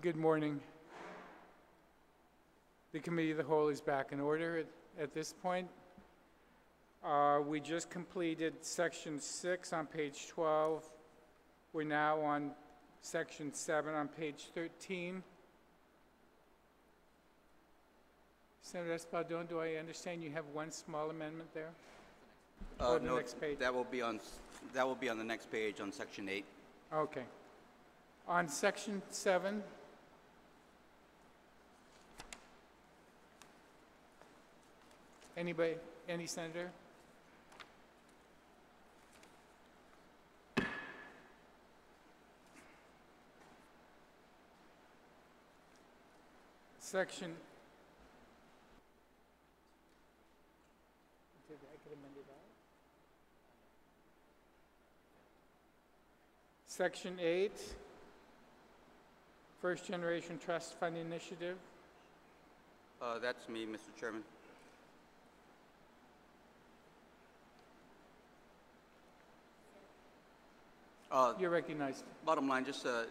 Good morning. The Committee of the Whole is back in order at this point. We just completed Section 6 on page 12. We're now on Section 7 on page 13. Senator Espadon, do I understand you have one small amendment there? Or the No, next page? that will be on the next page on Section 8. Okay. On Section 7, anybody, any senator? Section. I could amend it out. Section 8, First Generation Trust Fund Initiative. That's me, Mr. Chairman. You're recognized. Bottom line, just a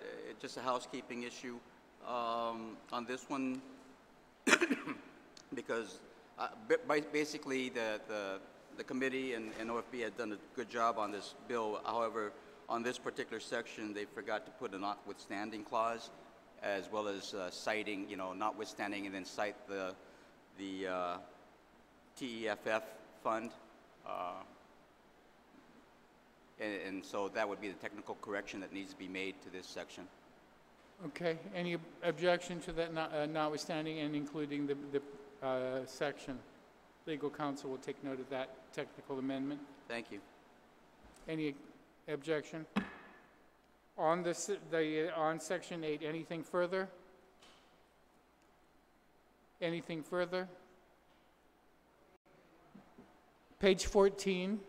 housekeeping issue on this one, because basically the committee and OFB had done a good job on this bill. However, on this particular section, they forgot to put a notwithstanding clause, as well as citing, notwithstanding, and then cite the TEFF fund. And so that would be the technical correction that needs to be made to this section. Okay. Any objection to that notwithstanding and including the section? Legal counsel will take note of that technical amendment. Thank you. Any objection? On on Section 8, anything further? Anything further? Page 14.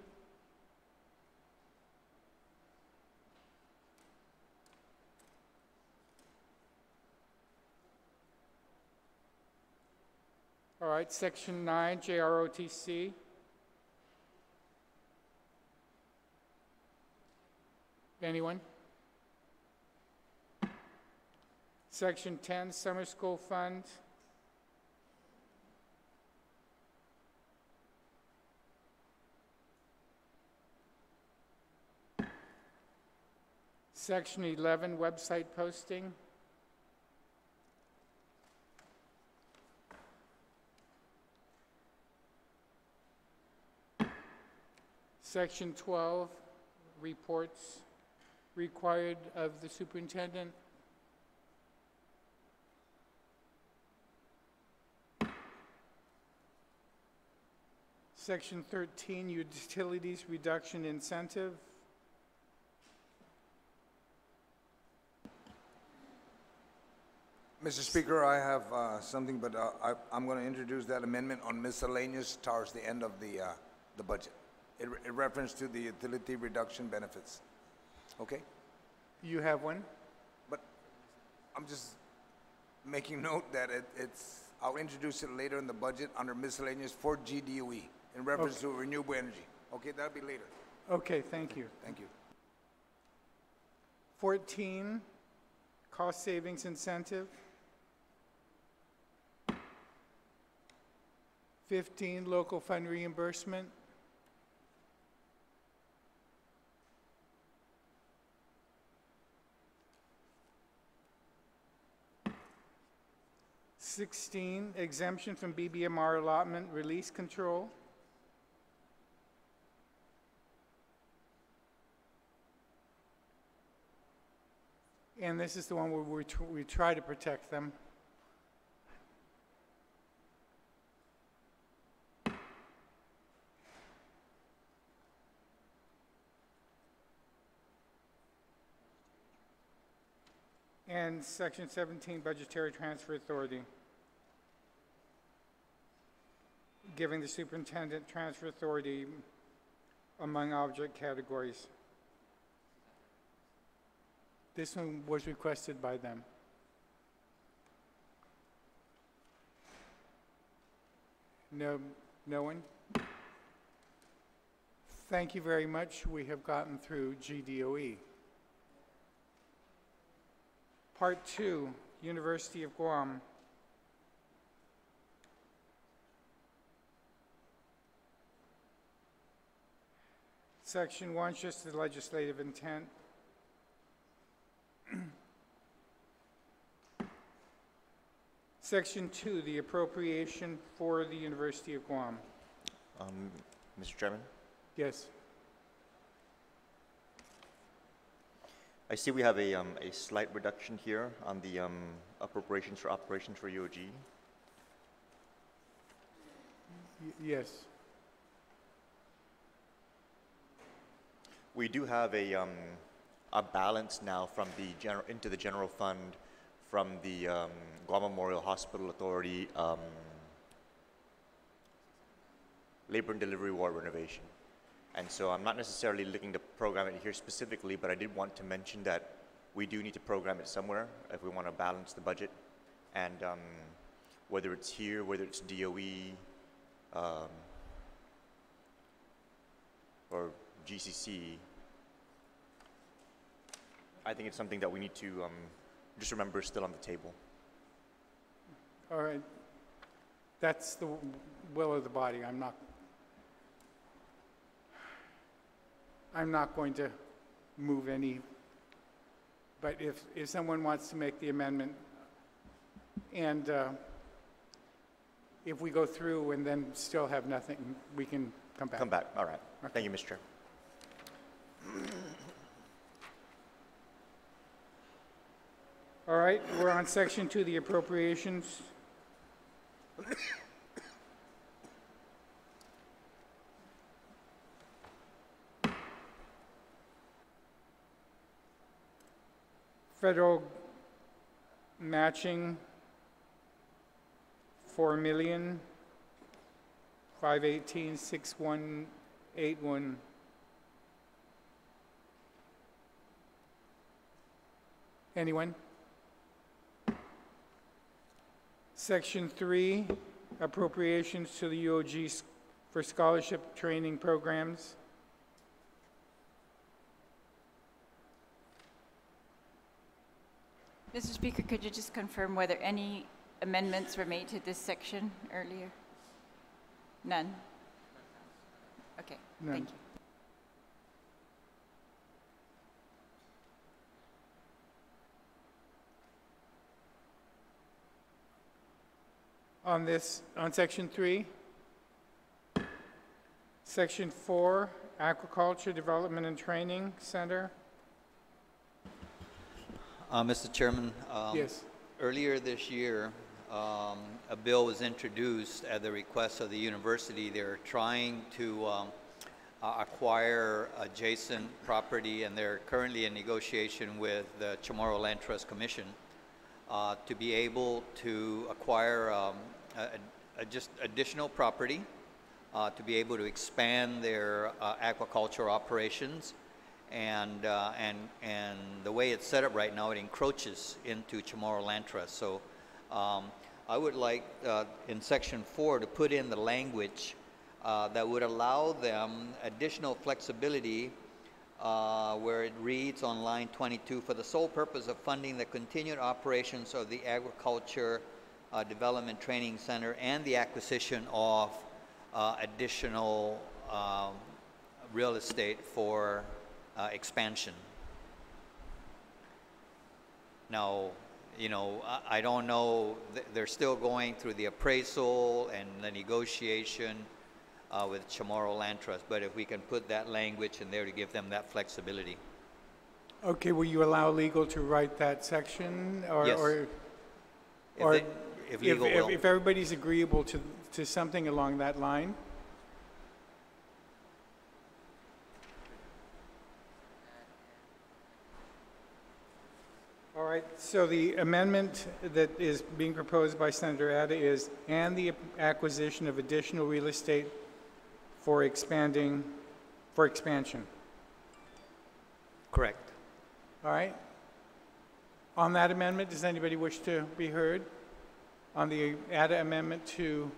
All right, Section 9, JROTC. Anyone? Section 10, Summer School Fund. Section 11, website posting. Section 12, reports required of the superintendent. Section 13, utilities reduction incentive. Mr. Speaker, I have something, but I'm going to introduce that amendment on miscellaneous towards the end of the budget. It reference to the utility reduction benefits. Okay? You have one? But I'm just making note that I'll introduce it later in the budget under miscellaneous for GDOE in reference to renewable energy. Okay, that'll be later. Okay, thank you. Thank you. 14, cost savings incentive. 15, local fund reimbursement. 16, exemption from BBMR allotment release control. And this is the one where we try to protect them. And Section 17, budgetary transfer authority. Giving the superintendent transfer authority among object categories. This one was requested by them. No one? Thank you very much. We have gotten through GDOE. Part 2, University of Guam. Section 1, just the legislative intent. Section 2, the appropriation for the University of Guam. Mr. Chairman, Yes. I see we have a slight reduction here on the appropriations for operations for UOG. Yes. We do have a balance now from the into the general fund from the Guam Memorial Hospital Authority labor and delivery ward renovation. And so I'm not necessarily looking to program it here specifically, but I did want to mention that we do need to program it somewhere if we want to balance the budget. And whether it's here, whether it's DOE, or GCC, I think it's something that we need to just remember is still on the table. All right. That's the will of the body. I'm not going to move any, but if someone wants to make the amendment, and if we go through and then still have nothing, we can come back. Come back, all right. Okay. Thank you, Mr. Chair. All right, we're on section 2, the appropriations. Federal matching, $4,518,6181. Anyone? Section 3, appropriations to the UOG for scholarship training programs. Mr. Speaker, could you just confirm whether any amendments were made to this section earlier? None? Okay, None. thank you. On section 3, section 4, Aquaculture Development and Training Center. Mr. Chairman, Yes. earlier this year, a bill was introduced at the request of the university. They're trying to acquire adjacent property, and they're currently in negotiation with the Chamorro Land Trust Commission to be able to acquire just additional property to be able to expand their aquaculture operations. And the way it's set up right now, it encroaches into Chamorro Land Trust. So I would like in section 4 to put in the language that would allow them additional flexibility where it reads on line 22, for the sole purpose of funding the continued operations of the Agriculture Development Training Center and the acquisition of additional real estate for expansion. Now, you know, I don't know, they're still going through the appraisal and the negotiation with Chamorro Land Trust, but if we can put that language in there to give them that flexibility. Okay, will you allow legal to write that section? Or, Yes. If legal will. If everybody's agreeable to something along that line? All right, so the amendment that is being proposed by Senator Atta is, and the acquisition of additional real estate for expansion. Correct. All right? On that amendment, does anybody wish to be heard? On the Atta amendment to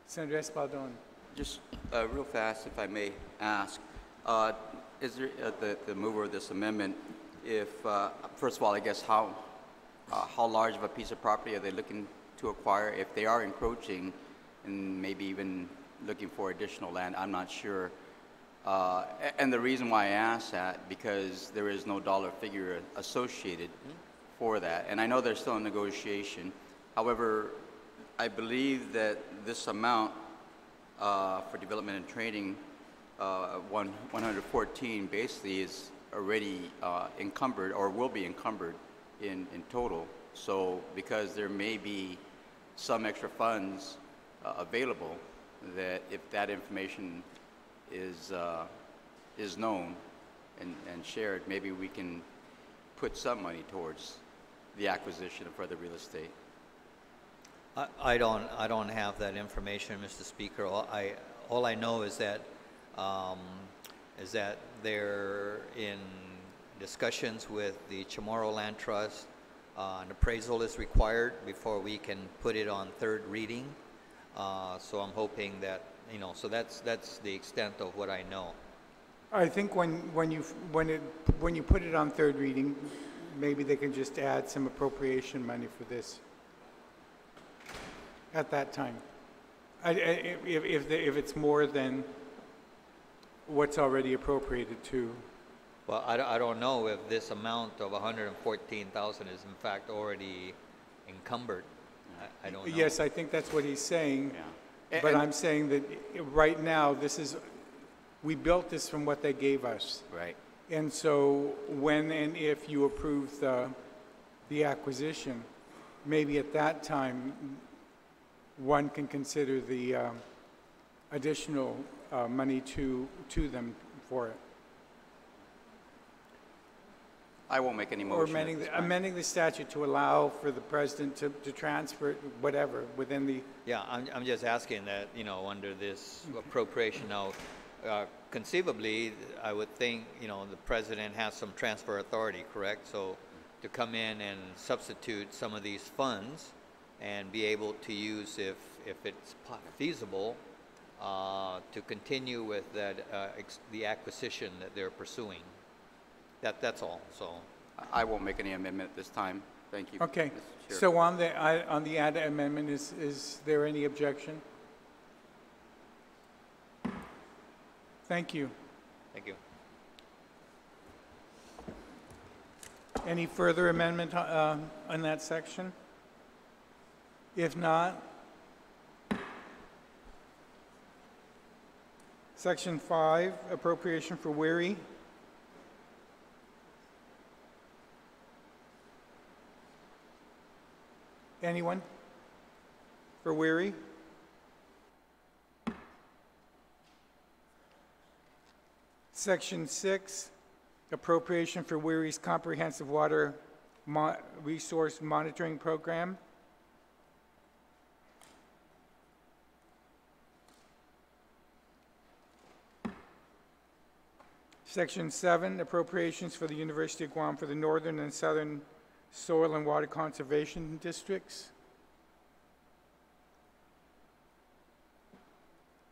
Senator Espaldon. Just real fast, if I may ask, is there the mover of this amendment, if first of all, I guess how how large of a piece of property are they looking to acquire? If they are encroaching and maybe even looking for additional land, I'm not sure. And the reason why I ask that, because there is no dollar figure associated for that. And I know they're still in negotiation. However, I believe that this amount for development and training, 114 basically is already encumbered or will be encumbered in total. So because there may be some extra funds available, that if that information is known and shared, maybe we can put some money towards the acquisition of further real estate. I don't have that information, Mr. Speaker. All I know is that they're in discussions with the Chamorro Land Trust. An appraisal is required before we can put it on third reading. So I'm hoping that, so that's the extent of what I know. I think when you put it on third reading, maybe they can just add some appropriation money for this at that time. If it's more than what's already appropriated to. Well, I don't know if this amount of 114,000 is in fact already encumbered. I don't know. Yes, I think that's what he's saying. Yeah. But I'm saying that right now, we built this from what they gave us. Right. And so when and if you approve the acquisition, maybe at that time, one can consider the additional money to them for it. I won't make any Or motion. amending the statute to allow for the president to transfer it, whatever, within the... Yeah, I'm just asking that, under this appropriation now, conceivably, I would think, the president has some transfer authority, correct? So to come in and substitute some of these funds and be able to use, if it's feasible, to continue with that, the acquisition that they're pursuing. That's all. So I won't make any amendment at this time. Thank you. Okay. Mr. Chair. So on the add amendment, is there any objection? Thank you. thank you. Any further amendment on that section? If not, Section 5, appropriation for Weary. Anyone? For Weary? Section 6, appropriation for Weary's Comprehensive Water Resource Monitoring Program. Section 7, appropriations for the University of Guam for the Northern and Southern Soil and Water Conservation Districts.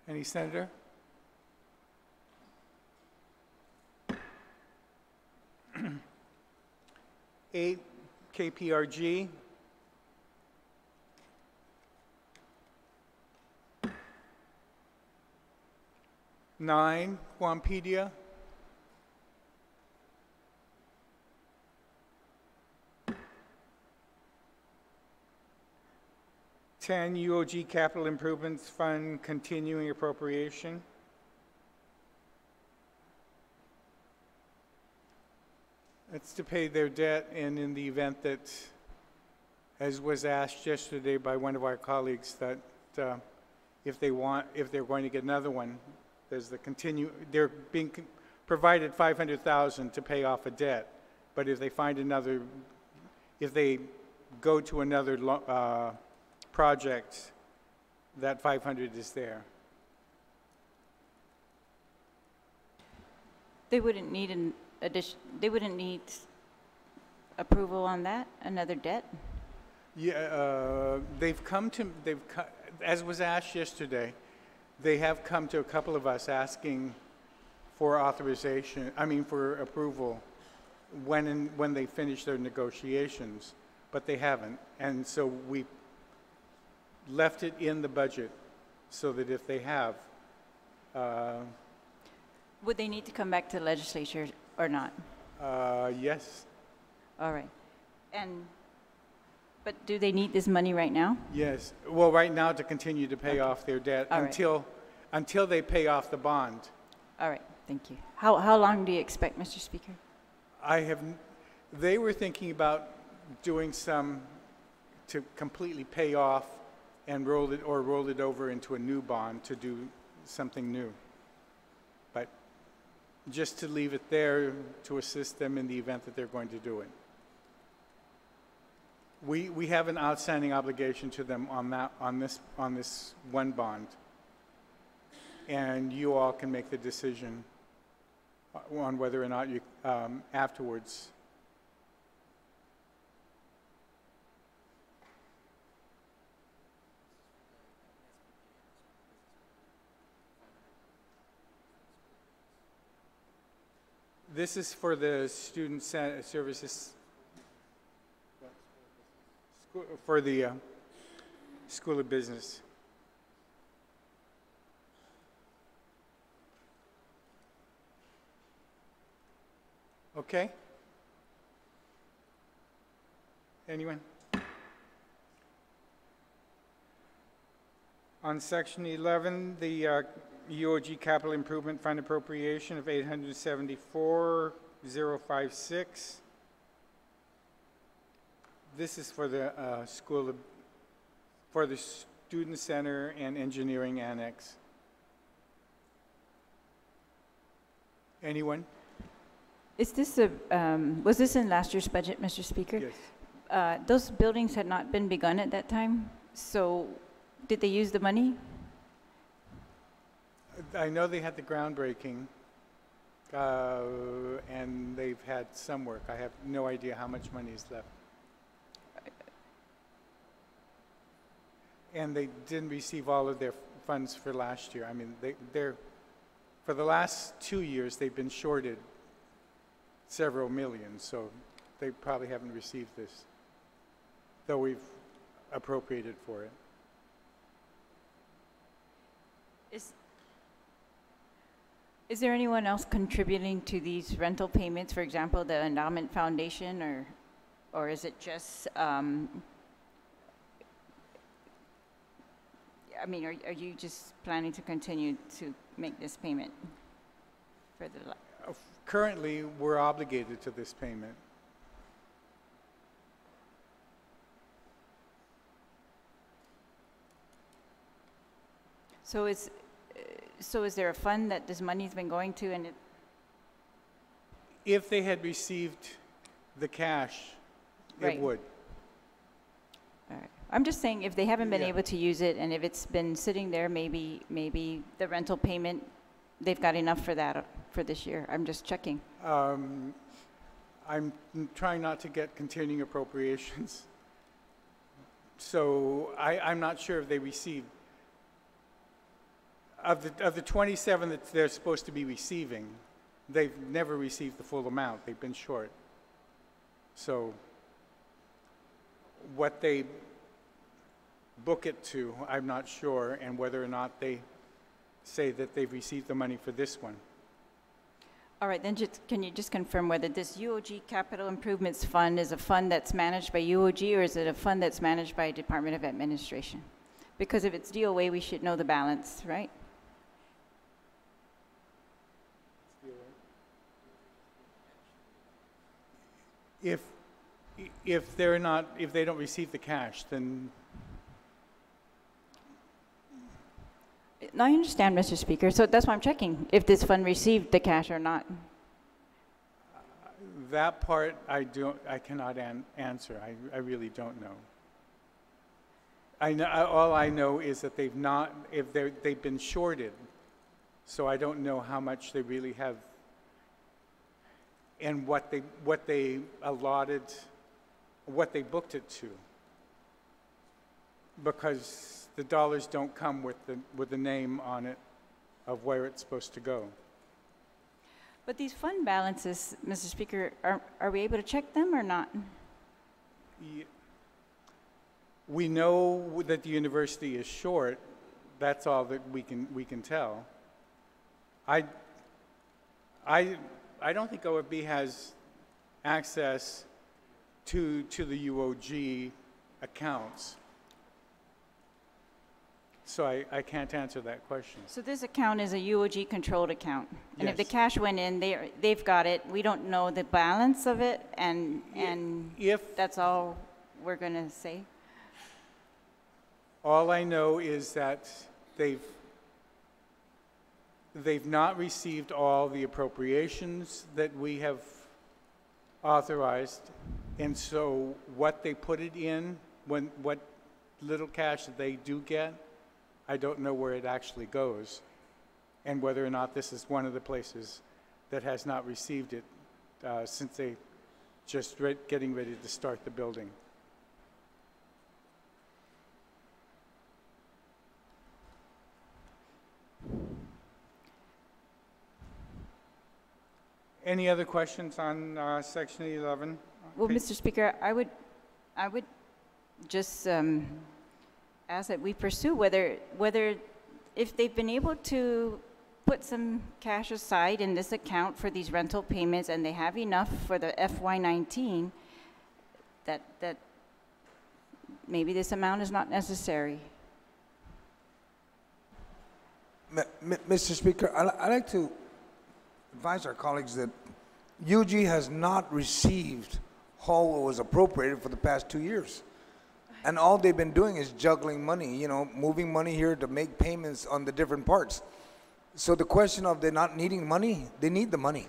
Any senator? Eight, KPRG. Nine, Guampedia. 10, UOG Capital Improvements Fund continuing appropriation. That's to pay their debt, and in the event that, as was asked yesterday by one of our colleagues, that if they're going to get another one, they're being provided $500,000 to pay off a debt, but if they find another, if they go to another project, that 500 is there. They wouldn't need they wouldn't need approval on that, another debt? Yeah, as was asked yesterday, they have come to a couple of us asking for authorization, for approval when they finish their negotiations. but they haven't. And so we left it in the budget so that if they have, Would they need to come back to the legislature or not? yes, All right. But do they need this money right now? yes. Well, right now to continue to pay off their debt All right. until they pay off the bond. All right, thank you. How long do you expect, Mr. Speaker? They were thinking about doing some to completely pay off and roll it over into a new bond to do something new. But just to leave it there to assist them in the event that they're going to do it. We have an outstanding obligation to them on this one bond. And you all can make the decision on whether or not you, afterwards. This is for the student services, for the School of Business. Okay? Anyone? On section 11, the UOG Capital Improvement Fund appropriation of $874,056. This is for the for the Student Center and Engineering Annex. Anyone? Is this was this in last year's budget, Mr. Speaker? Yes. Those buildings had not been begun at that time, so did they use the money? I know they had the groundbreaking, and they've had some work. I have no idea how much money is left. And they didn't receive all of their funds for last year. I mean, they're for the last 2 years, they've been shorted several million, so they probably haven't received this, though we've appropriated for it. Is there anyone else contributing to these rental payments, for example, the Endowment Foundation, or is it just, I mean, are you just planning to continue to make this payment for the? Currently, we're obligated to this payment. So is there a fund that this money's been going to, and it? If they had received the cash, Right. it would. All right. I'm just saying, if they haven't been Yeah. able to use it, and if it's been sitting there, maybe the rental payment, they've got enough for that for this year. I'm just checking. I'm trying not to get continuing appropriations. So I'm not sure if they received, of the 27 that they're supposed to be receiving, they've never received the full amount. They've been short. So what they book it to, I'm not sure, and whether or not they say that they've received the money for this one. All right, then can you just confirm whether this UOG Capital Improvements Fund is a fund that's managed by UOG, or is it a fund that's managed by Department of Administration? Because if it's DOA, we should know the balance, right? If they don't receive the cash, then No, I understand, Mr. Speaker. So that's why I'm checking if this fund received the cash or not. that part I cannot answer. I really don't know. All I know is that they've been shorted, so I don't know how much they really have and what they allotted, what they booked it to, because the dollars don't come with the name on it of where it's supposed to go. But these fund balances, Mr. Speaker, are we able to check them or not? We know that the university is short. That's all that we can tell. I don't think OFB has access to the UOG accounts. So I can't answer that question. So this account is a UOG controlled account. And if the Yes. cash went in, they've got it. We don't know the balance of it, and If that's all we're going to say. all I know is that they've not received all the appropriations that we have authorized, and so what they put it in, what little cash that they do get, I don't know where it actually goes, and whether or not this is one of the places that has not received it since they just getting ready to start the building. Any other questions on Section 11? Well, Mr. Speaker, I would just ask that we pursue whether if they've been able to put some cash aside in this account for these rental payments and they have enough for the FY19, that maybe this amount is not necessary. Mr. Speaker, I'd like to advise our colleagues that UG has not received all what was appropriated for the past 2 years. And all they've been doing is juggling money, you know, moving money here to make payments on the different parts. So the question of they're not needing money, they need the money.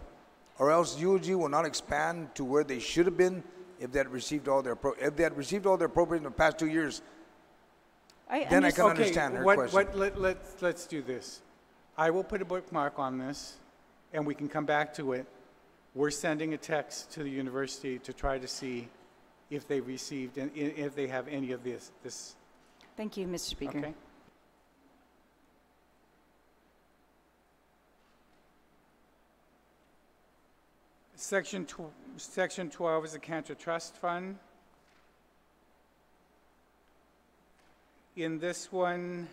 Or else UOG will not expand to where they should have been if they had received all their appropriations in the past 2 years. Then I can understand her question. Let's do this. I will put a bookmark on this, and we can come back to it. We're sending a text to the university to try to see if they received and if they have any of this. Thank you, Mr. Speaker. Okay. Section 12 is the Cantor Trust Fund. In this one,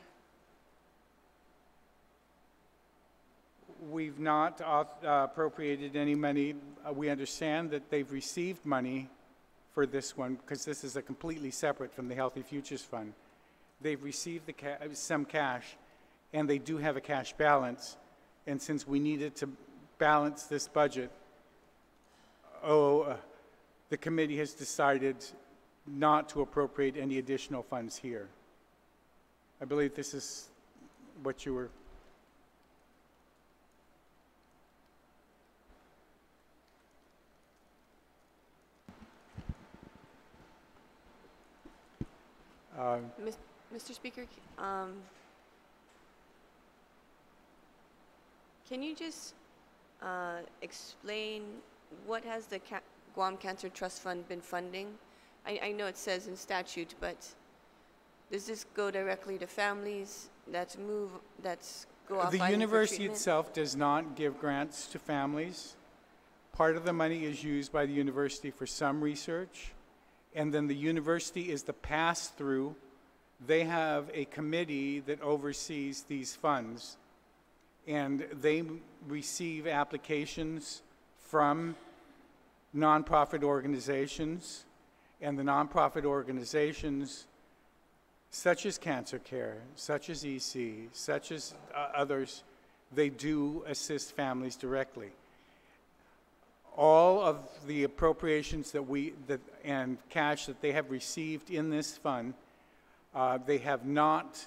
we've not appropriated any money. We understand that they've received money for this one because this is a completely separate from the Healthy Futures Fund. They've received some cash, and they do have a cash balance. And since we needed to balance this budget, the committee has decided not to appropriate any additional funds here. I believe this is what you were. Mr. Speaker, can you just explain what has the Guam Cancer Trust Fund been funding? I know it says in statute, but does this go directly to families that's go off The island for university treatment? itself does not give grants to families. Part of the money is used by the university for some research, and then the university is the pass-through. They have a committee that oversees these funds, and they receive applications from nonprofit organizations, and the nonprofit organizations, such as Cancer Care, such as EC, such as others, they do assist families directly. All of the appropriations and cash that they have received in this fund, they have not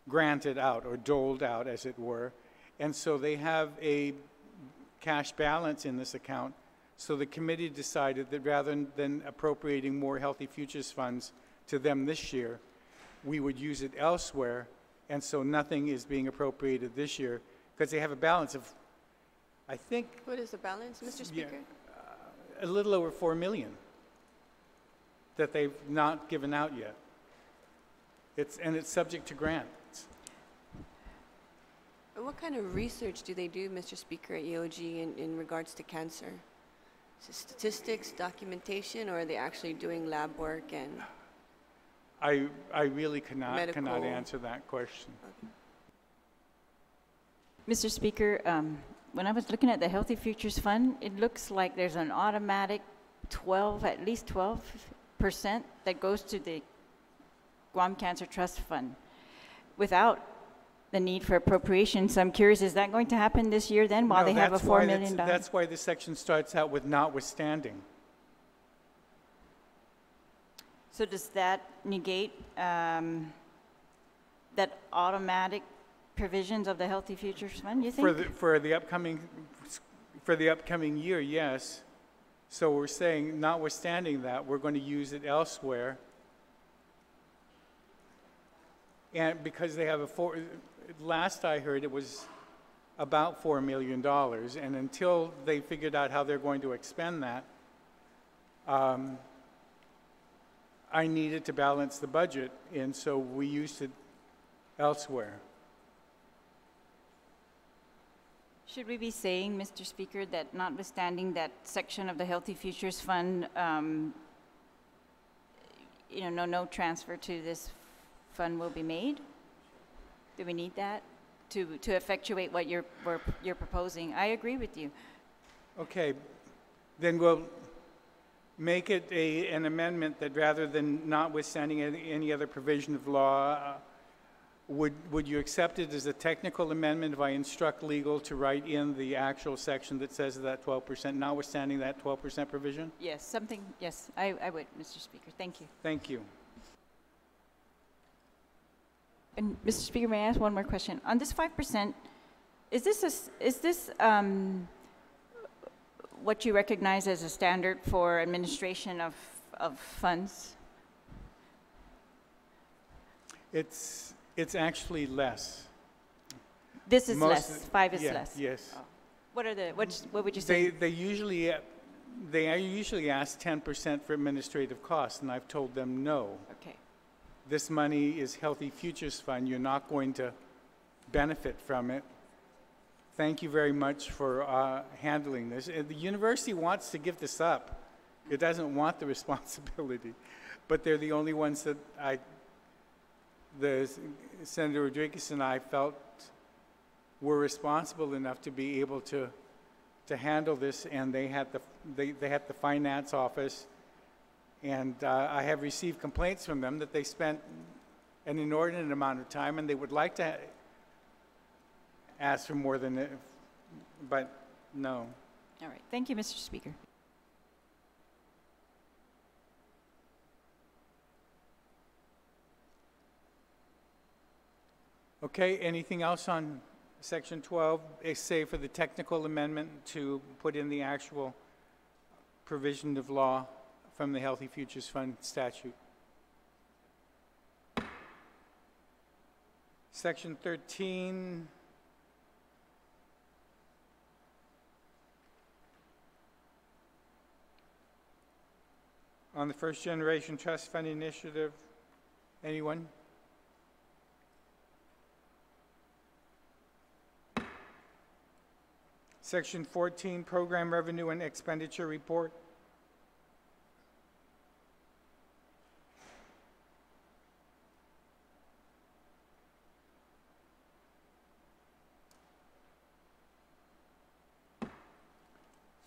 granted out or doled out, as it were, and so they have a cash balance in this account. So the committee decided that rather than appropriating more Healthy Futures funds to them this year, we would use it elsewhere, and so nothing is being appropriated this year because they have a balance of, I think, What is the balance, Mr. Speaker? a little over $4 million that they've not given out yet. It's subject to grants. And what kind of research do they do, Mr. Speaker, at EOG in regards to cancer? Is it statistics, documentation, or are they actually doing lab work and? I really cannot Medical. answer that question. Mr. Speaker, when I was looking at the Healthy Futures Fund, it looks like there's an automatic at least 12% that goes to the Guam Cancer Trust Fund without the need for appropriation. So I'm curious, is that going to happen this year then, while No, they have a that's $4 why million? That's why the section starts out with notwithstanding. So does that negate that automatic provisions of the Healthy Futures Fund, you think? For the upcoming year, yes. So we're saying, notwithstanding that, we're going to use it elsewhere. And because they have last I heard, it was about $4 million. And until they figured out how they're going to expend that, I needed to balance the budget, and so we used it elsewhere. Should we be saying, Mr. Speaker, that notwithstanding that section of the Healthy Futures Fund, no transfer to this fund will be made? Do we need that to effectuate what you're proposing? I agree with you. Okay, then we'll make it an amendment that rather than notwithstanding any other provision of law, would you accept it as a technical amendment if I instruct legal to write in the actual section that says that 12%, notwithstanding that 12% provision? Yes, yes, I would, Mr. Speaker. Thank you. Thank you. And Mr. Speaker, may I ask one more question? On this 5%, is this what you recognize as a standard for administration of funds? It's actually less. This is less. 5 is yeah, less. Yes. Oh. What would you say? They usually ask 10% for administrative costs, and I've told them no. Okay. This money is Healthy Futures Fund. You're not going to benefit from it. Thank you very much for handling this. The university wants to give this up. It doesn't want the responsibility, but they're the only ones that Senator Rodriguez and I felt were responsible enough to be able to handle this, and they had the finance office, and I have received complaints from them that they spent an inordinate amount of time, and they would like to ask for more than it, but no. All right. Thank you, Mr. Speaker. Okay, anything else on Section 12, save for the technical amendment to put in the actual provision of law from the Healthy Futures Fund statute? Section 13, on the First Generation Trust Fund Initiative, anyone? Section 14, Program Revenue and Expenditure Report.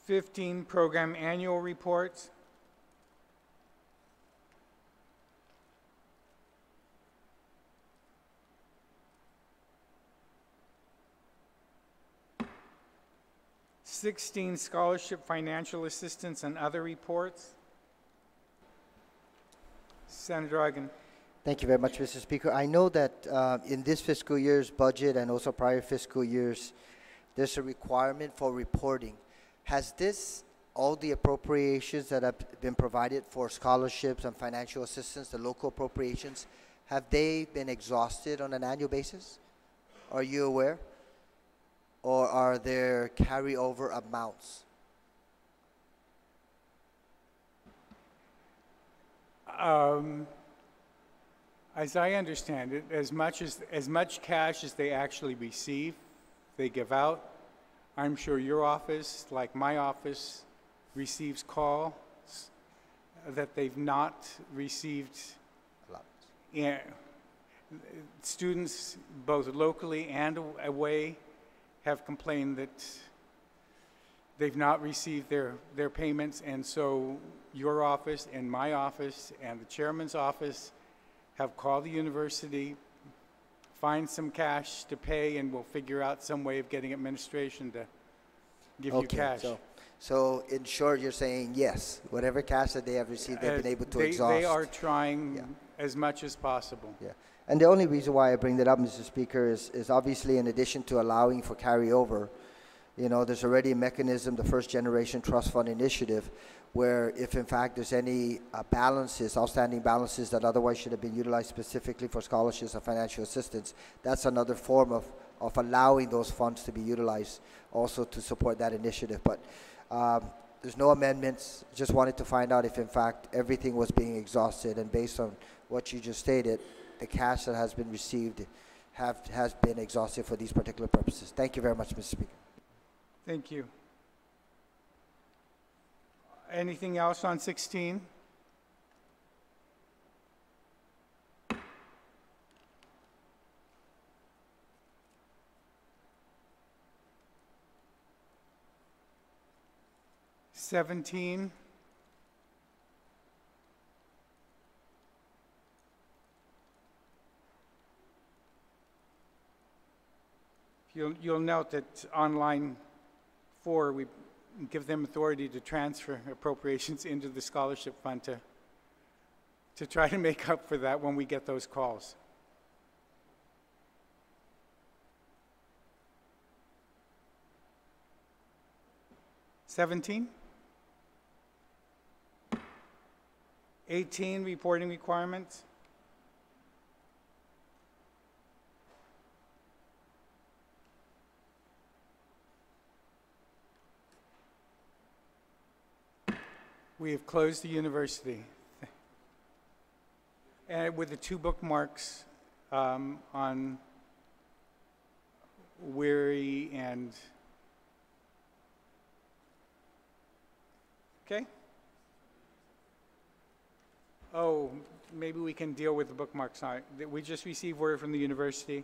'15, Program Annual Reports. '16, Scholarship, Financial Assistance, and Other Reports. Senator Ogden. Thank you very much, Mr. Speaker. I know that in this fiscal year's budget and also prior fiscal years, there's a requirement for reporting. Has all the appropriations that have been provided for scholarships and financial assistance, the local appropriations, have they been exhausted on an annual basis? Are you aware? Or are there carryover amounts? As I understand it, as much cash as they actually receive, they give out. I'm sure your office, like my office, receives calls that they've not received And students, both locally and away, have complained that they've not received their payments, and so your office and my office and the chairman's office have called the university, find some cash to pay, and we'll figure out some way of getting administration to give you cash. So in short, you're saying yes, whatever cash that they have received, they've been able to exhaust. They are trying as much as possible. Yeah. And the only reason why I bring that up, Mr. Speaker, is obviously in addition to allowing for carryover, you know, there's already a mechanism, the First Generation Trust Fund Initiative, where if in fact there's any balances, outstanding balances that otherwise should have been utilized specifically for scholarships or financial assistance, that's another form of allowing those funds to be utilized also to support that initiative. But there's no amendments. Just wanted to find out if in fact everything was being exhausted, and based on what you just stated, the cash that has been received has been exhausted for these particular purposes. Thank you very much, Mr. Speaker. Thank you. Anything else on 16? '17. You'll note that on line 4, we give them authority to transfer appropriations into the scholarship fund to try to make up for that when we get those calls. '17. 18, reporting requirements. We have closed the university. And with the 2 bookmarks on Weary and, okay? Oh, maybe we can deal with the bookmarks on it. We just received word from the university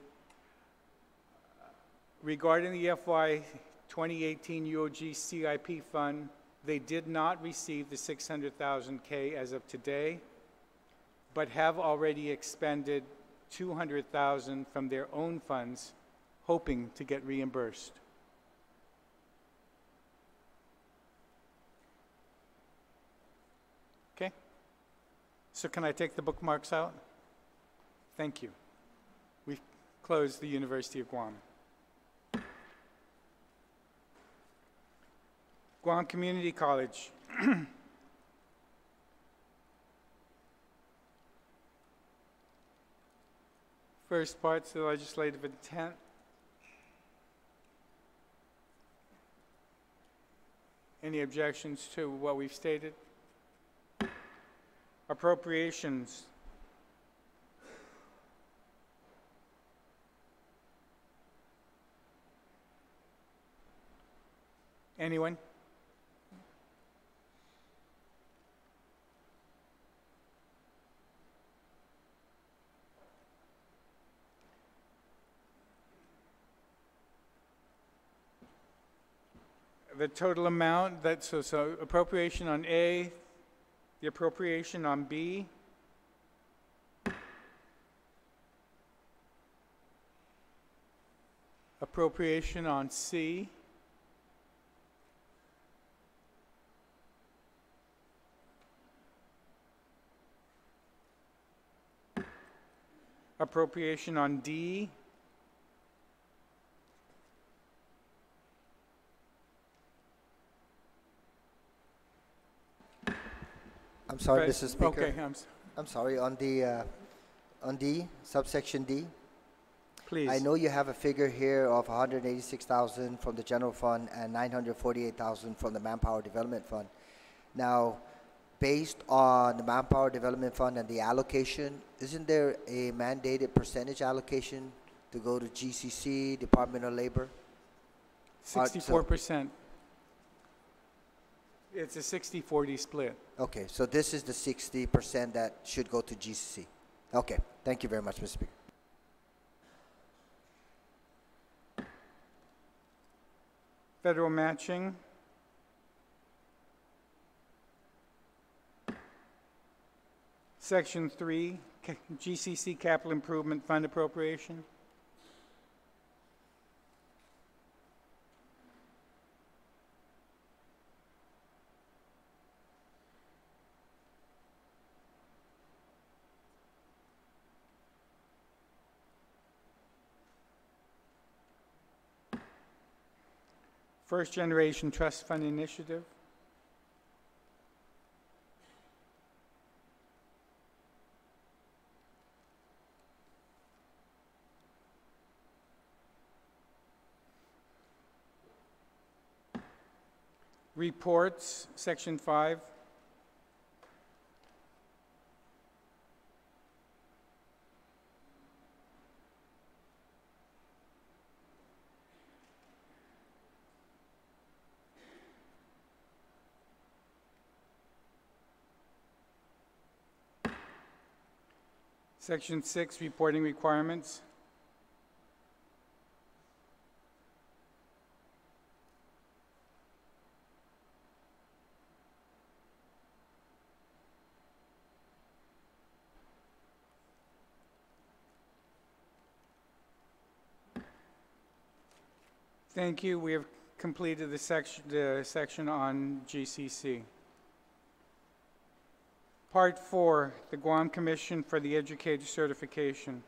regarding the FY 2018 UOG CIP fund. They did not receive the $600,000 as of today, but have already expended $200,000 from their own funds, hoping to get reimbursed. Okay? So can I take the bookmarks out? Thank you. We've closed the University of Guam. Guam Community College. First part's the legislative intent. Any objections to what we've stated? Appropriations. Anyone? The total amount, so appropriation on A, the appropriation on B, appropriation on C, appropriation on D, I'm sorry, Mr. Speaker. Okay, I'm sorry, on D, subsection D. please. I know you have a figure here of 186,000 from the general fund and 948,000 from the Manpower Development Fund. Now, based on the Manpower Development Fund and the allocation, isn't there a mandated percentage allocation to go to GCC, Department of Labor? 64%. It's a 60-40 split. Okay, so this is the 60% that should go to GCC. Okay, thank you very much, Mr. Speaker. Federal matching. Section 3, GCC Capital Improvement Fund appropriation. First Generation Trust Fund Initiative. Reports, Section 5. Section 6, reporting requirements. Thank you. We have completed the section on GCC. Part 4, the Guam Commission for the Educator Certification.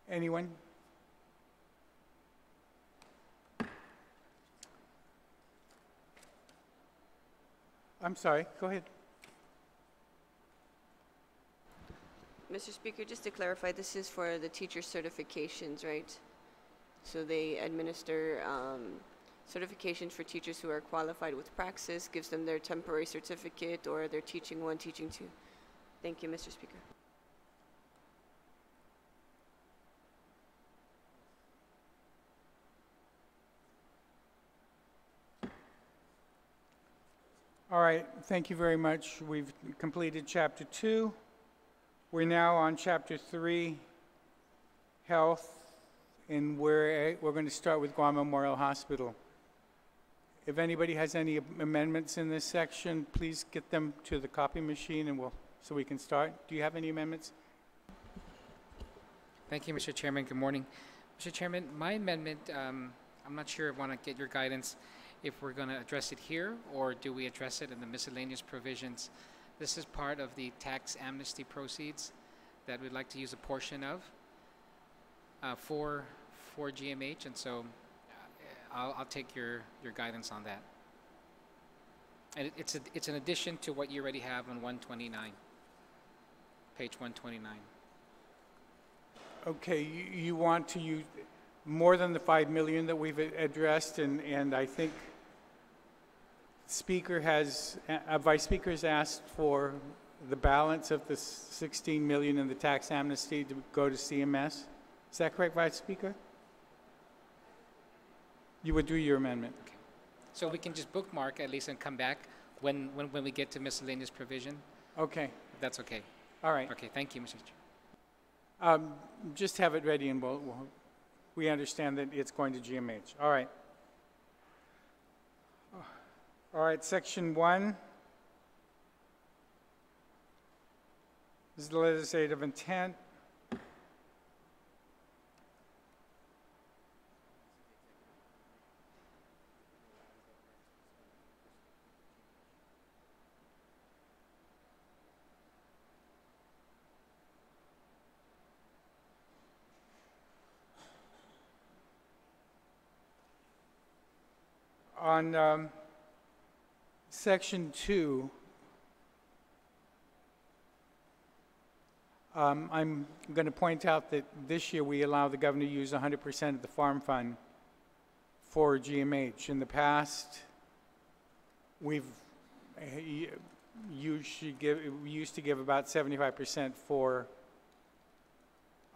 Anyone? I'm sorry, go ahead. Mr. Speaker, just to clarify, this is for the teacher certifications, right? So they administer certifications for teachers who are qualified with praxis, gives them their temporary certificate, or they're teaching 1, teaching 2. Thank you, Mr. Speaker. All right, thank you very much. We've completed Chapter 2. We're now on Chapter 3, Health, and we're going to start with Guam Memorial Hospital. If anybody has any amendments in this section, please get them to the copy machine and so we can start. Do you have any amendments? Thank you, Mr. Chairman. Good morning. Mr. Chairman, my amendment, I'm not sure I want to get your guidance if we're going to address it here or do we address it in the miscellaneous provisions. This is part of the tax amnesty proceeds that we'd like to use a portion of for GMH, and so I'll take your guidance on that. And it's an addition to what you already have on 129, page 129. Okay, you want to use more than the 5 million that we've addressed, and I think Speaker has, Vice Speaker has asked for the balance of the 16 million in the tax amnesty to go to CMS. Is that correct, Vice Speaker? You would do your amendment. Okay. So we can just bookmark at least and come back when we get to miscellaneous provision, Okay, if that's okay. all right. Okay, thank you, Mr. Chair. Just have it ready and we understand that it's going to GMH. All right. All right, Section 1 is the legislative intent. On Section 2, I'm going to point out that this year we allow the governor to use 100% of the farm fund for GMH. In the past, we used to give about 75% for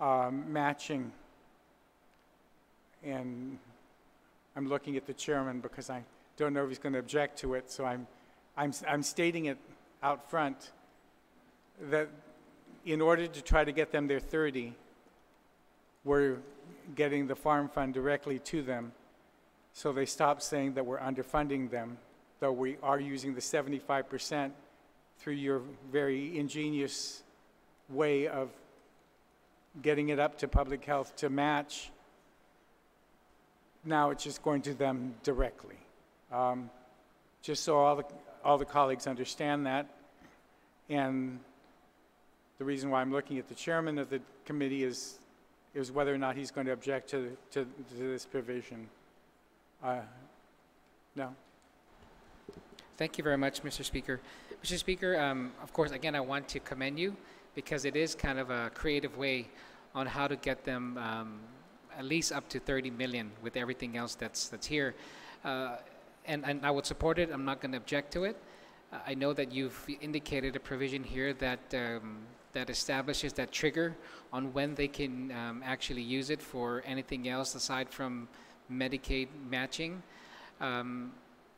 matching And I'm looking at the chairman because I don't know if he's going to object to it, so I'm stating it out front that in order to try to get them their 30, we're getting the farm fund directly to them, so they stop saying that we're underfunding them, though we are using the 75% through your very ingenious way of getting it up to public health to match. Now it's just going to them directly. Just so all the colleagues understand that. And the reason why I'm looking at the chairman of the committee is whether or not he's going to object to this provision. No. Thank you very much, Mr. Speaker. Mr. Speaker, of course, again, I want to commend you because it is kind of a creative way on how to get them at least up to 30 million with everything else that's here. And I would support it. I'm not going to object to it. I know that you've indicated a provision here that that establishes that trigger on when they can actually use it for anything else aside from Medicaid matching.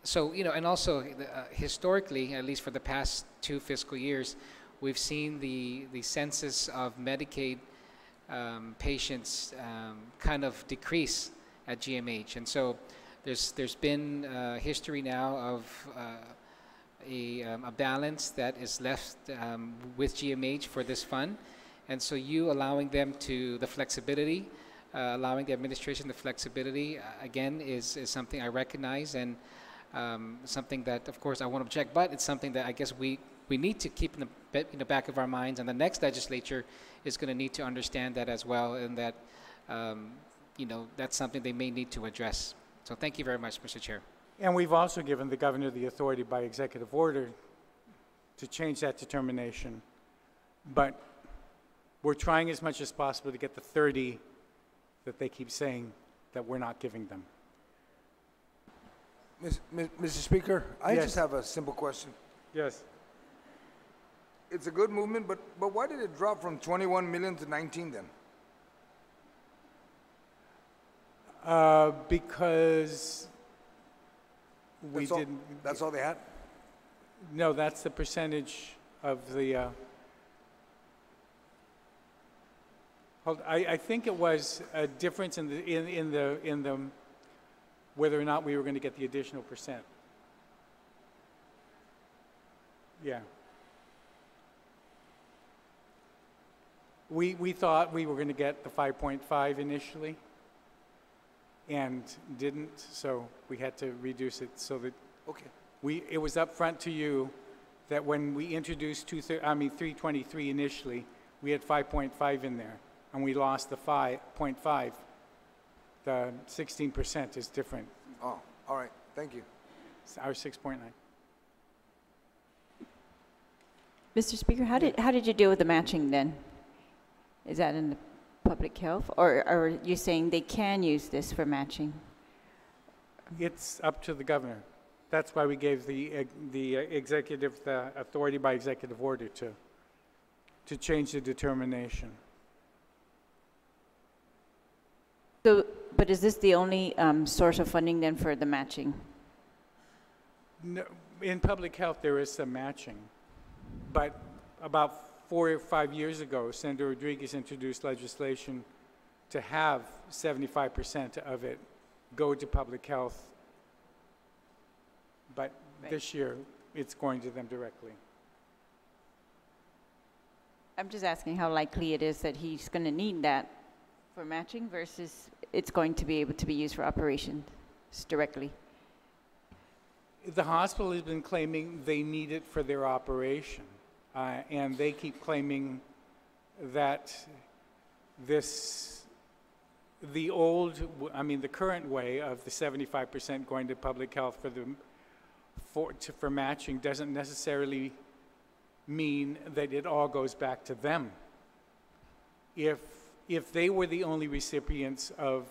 So, you know, and also historically, at least for the past 2 fiscal years, we've seen the census of Medicaid patients kind of decrease at GMH. And so there's been history now of a balance that is left with GMH for this fund. And so you allowing them to the flexibility, allowing the administration the flexibility, again, is something I recognize and something that, of course, I won't object, but it's something that I guess we need to keep in the back of our minds, and the next legislature is going to need to understand that as well, and that, you know, that's something they may need to address. So thank you very much, Mr. Chair. And we've also given the governor the authority by executive order to change that determination. But we're trying as much as possible to get the 30 that they keep saying that we're not giving them. Mr. Speaker, I Yes. just have a simple question. Yes. It's a good movement, but why did it drop from 21 million to 19 then? Because we That's all- didn't. That's all they had? No, that's the percentage of the. I think it was a difference in the whether or not we were going to get the additional percent. Yeah. We thought we were going to get the 5.5 initially, and didn't, so we had to reduce it so that Okay. it was up front to you that when we introduced 323 initially, we had 5.5 in there, and we lost the 5.5. The 16% is different. Oh, all right. Thank you. It's our 6.9. Mr. Speaker, how did you deal with the matching then? Is that in the public health, or are you saying they can use this for matching? It's up to the governor. That's why we gave the executive the authority by executive order to change the determination. So, but is this the only source of funding then for the matching? No, in public health, there is some matching, but about 4 or 5 years ago, Senator Rodriguez introduced legislation to have 75% of it go to public health, but this year, it's going to them directly. I'm just asking how likely it is that he's going to need that for matching versus it's going to be able to be used for operations directly. The hospital has been claiming they need it for their operation, and they keep claiming that the current way of the 75% going to public health for matching doesn't necessarily mean that it all goes back to them. If they were the only recipients of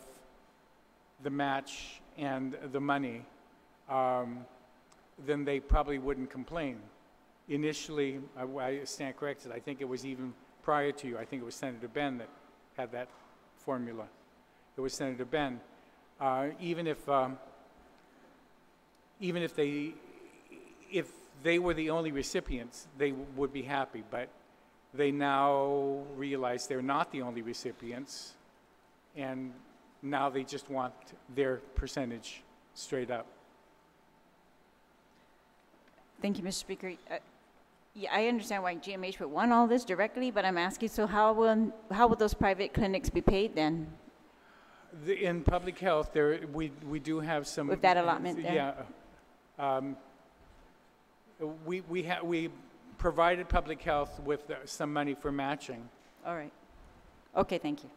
the match and the money, then they probably wouldn't complain. Initially, I stand corrected, I think it was even prior to you. I think it was Senator Ben that had that formula. It was Senator Ben. Even if if they were the only recipients, they would be happy, but they now realize they're not the only recipients, and now they just want their percentage straight up. Thank you, Mr. Speaker. Yeah, I understand why GMH would want all this directly, but I'm asking, so how will those private clinics be paid then? In public health, we do have some... With that allotment there? Yeah. We provided public health with some money for matching. All right. Okay, thank you.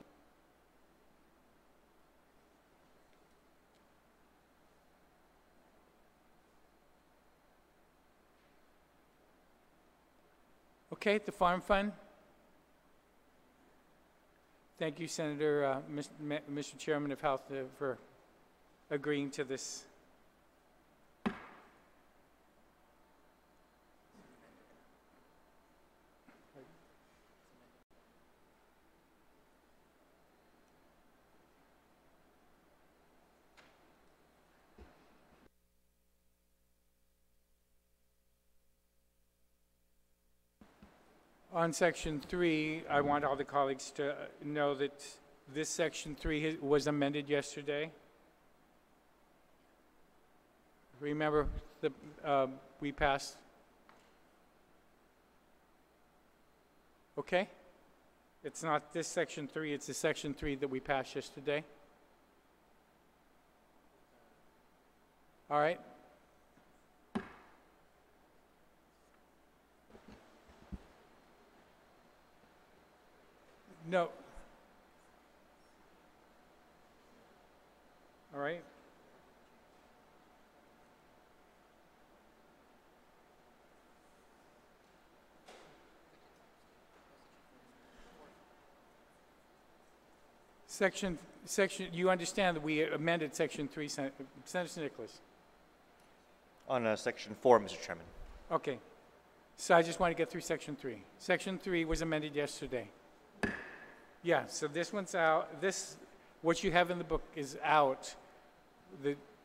Okay, the farm fund. Thank you, Senator, Mr. Chairman of Health, for agreeing to this. On Section 3, I want all the colleagues to know that this Section 3 was amended yesterday. Remember, we passed? Okay? It's not this Section 3, it's the Section 3 that we passed yesterday. All right? No. All right. Section, you understand that we amended Section 3, Senator Nicholas? On Section 4, Mr. Chairman. Okay. So I just want to get through Section 3. Section 3 was amended yesterday. Yeah, so this one's out. What you have in the book is out.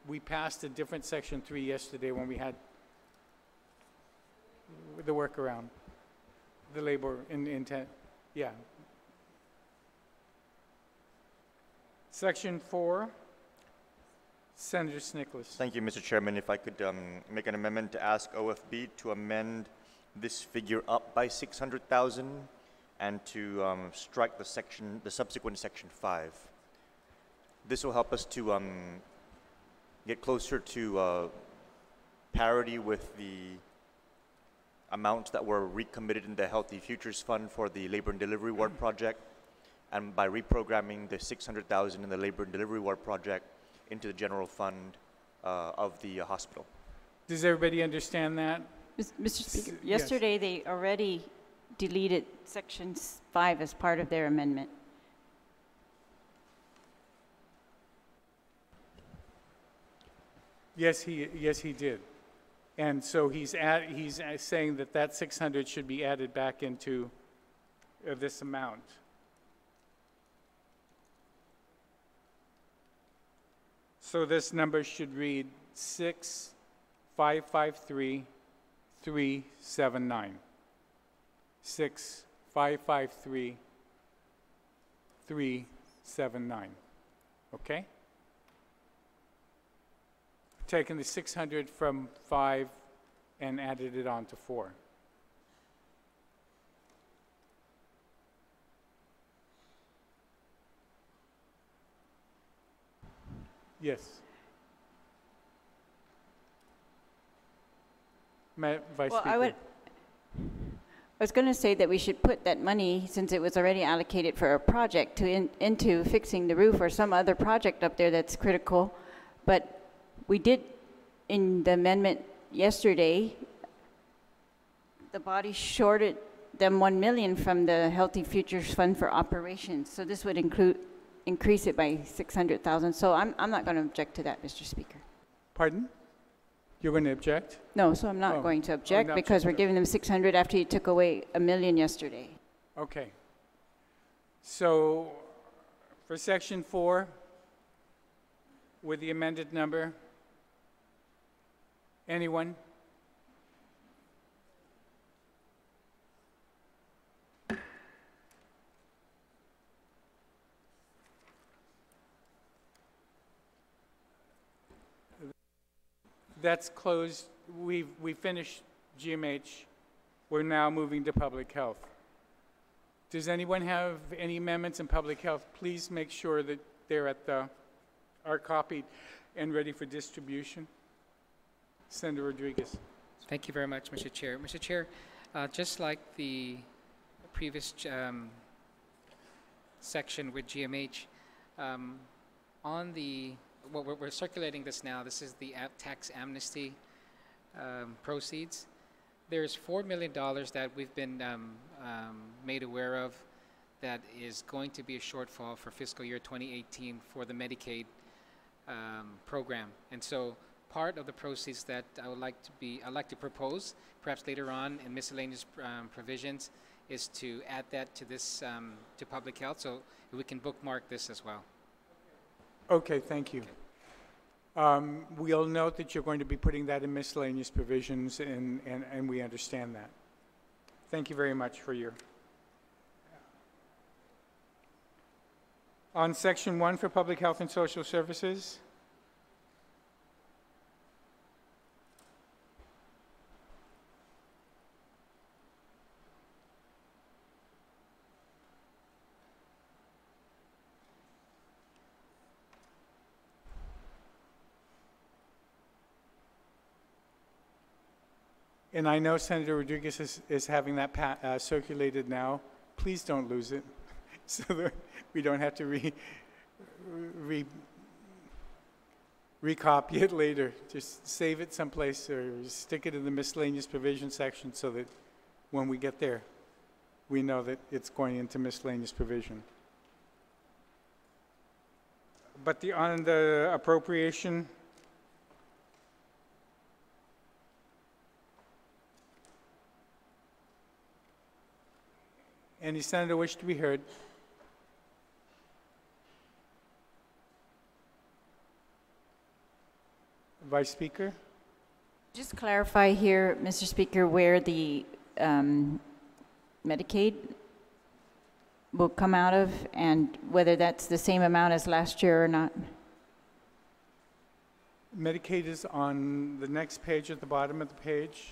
We passed a different Section 3 yesterday when we had the workaround, the labor intent. Yeah. Section 4, Senator Nicholas. Thank you, Mr. Chairman. If I could make an amendment to ask OFB to amend this figure up by 600,000 and to strike the subsequent Section 5. This will help us to get closer to parity with the amounts that were recommitted in the Healthy Futures Fund for the Labor and Delivery Ward project, and by reprogramming the 600,000 in the Labor and Delivery Ward project into the general fund of the hospital. Does everybody understand that? Mr. Speaker, Yes. yesterday they already deleted Section 5 as part of their amendment. Yes, he did. And so he's saying that 600 should be added back into this amount. So this number should read 6,553,379. 6,553,379. Okay? Taken the 600 from 5 and added it on to 4. Yes. Vice Well, Speaker. I was going to say that we should put that money, since it was already allocated for a project, into fixing the roof or some other project up there that's critical. But we did, in the amendment yesterday, the body shorted them $1 million from the Healthy Futures Fund for operations. So this would increase it by 600,000. So I'm not going to object to that, Mr. Speaker. Pardon? You're going to object? No, so I'm not going to object because we're giving them 600 after you took away $1 million yesterday. Okay. So for Section 4, with the amended number? Anyone? That's closed. We finished GMH. We're now moving to public health. Does anyone have any amendments in public health? Please make sure that they're are copied and ready for distribution. Senator Rodriguez. Thank you very much, Mr. Chair. Mr. Chair, just like the previous section with GMH, on the, we're circulating this now. This is the tax amnesty proceeds. There's $4 million that we've been made aware of that is going to be a shortfall for fiscal year 2018 for the Medicaid program. And so part of the proceeds that I'd like to propose, perhaps later on in miscellaneous provisions, is to add that to this, to public health, so we can bookmark this as well. Okay, thank you. We'll note that you're going to be putting that in miscellaneous provisions, and we understand that. Thank you very much for your... On Section 1 for Public Health and Social Services, and I know Senator Rodriguez is having that circulated now. Please don't lose it, so that we don't have to recopy it later. Just save it someplace or stick it in the miscellaneous provision section so that when we get there, we know that it's going into miscellaneous provision. But on the appropriation, any senator wish to be heard? Vice Speaker? Just clarify here, Mr. Speaker, where the Medicaid will come out of and whether that's the same amount as last year or not. Medicaid is on the next page at the bottom of the page,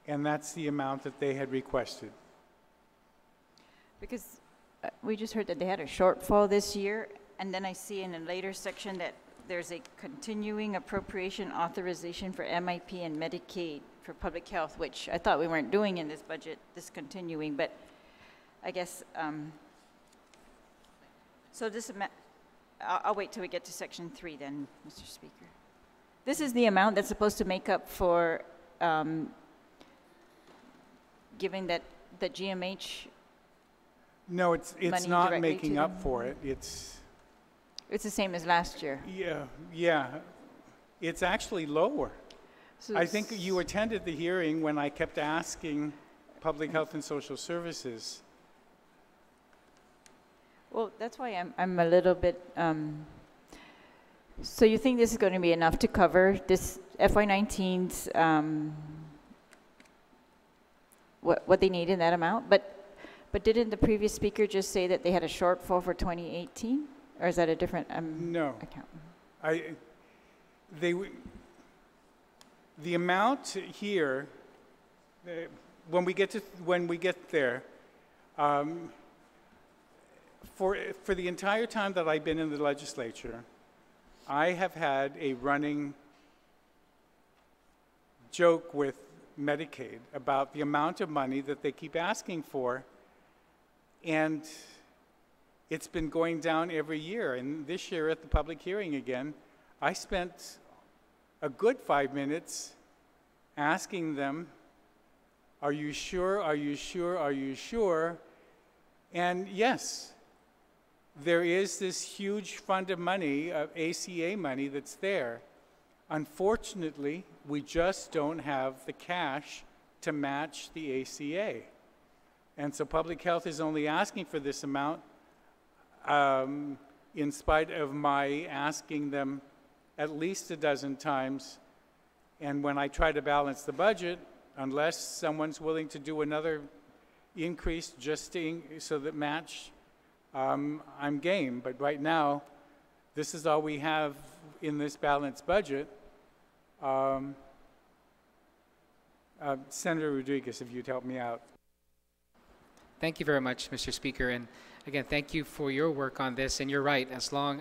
and that's the amount that they had requested. Because we just heard that they had a shortfall this year, and then I see in a later section that there's a continuing appropriation authorization for MIP and Medicaid for public health, which I thought we weren't doing in this budget, this continuing, but I guess, so this, I'll wait till we get to section 3 then, Mr. Speaker. This is the amount that's supposed to make up for, given that the GMH. No, it's not making up for it. It's the same as last year. Yeah. It's actually lower. So I think you attended the hearing when I kept asking Public Health and Social Services. Well, that's why I'm a little bit, so you think this is going to be enough to cover this FY19's, what they need in that amount? But didn't the previous speaker just say that they had a shortfall for 2018? Or is that a different no. account? The amount here, when we get there, for the entire time that I've been in the legislature, I have had a running joke with Medicaid about the amount of money that they keep asking for, and it's been going down every year. And this year at the public hearing again, I spent a good 5 minutes asking them, are you sure, are you sure, are you sure? And yes, there is this huge fund of money, ACA money, that's there. Unfortunately, we just don't have the cash to match the ACA. And so public health is only asking for this amount. in spite of my asking them at least a dozen times. And when I try to balance the budget, unless someone's willing to do another increase just so that match, I'm game. But right now, this is all we have in this balanced budget. Senator Rodriguez, if you'd help me out. Thank you very much, Mr. Speaker. And again, thank you for your work on this. And you're right, as long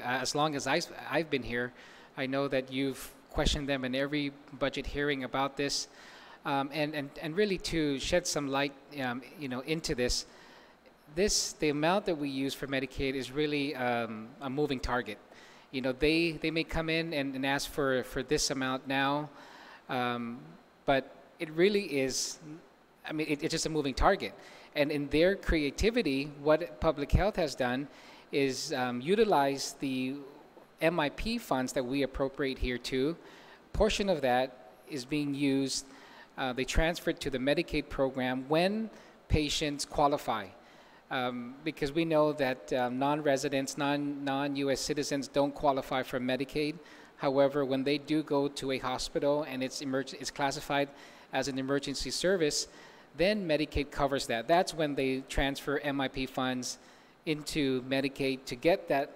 as I've been here, I know that you've questioned them in every budget hearing about this. And really to shed some light, into this, the amount that we use for Medicaid is really a moving target. They may come in and ask for this amount now, but it really is, it's just a moving target. And in their creativity, what public health has done is utilize the MIP funds that we appropriate here too. Portion of that is being used, they transfer it to the Medicaid program when patients qualify. Because we know that non-residents, non-U.S. citizens don't qualify for Medicaid. However, when they do go to a hospital and it's classified as an emergency service, then Medicaid covers that. That's when they transfer MIP funds into Medicaid to get that,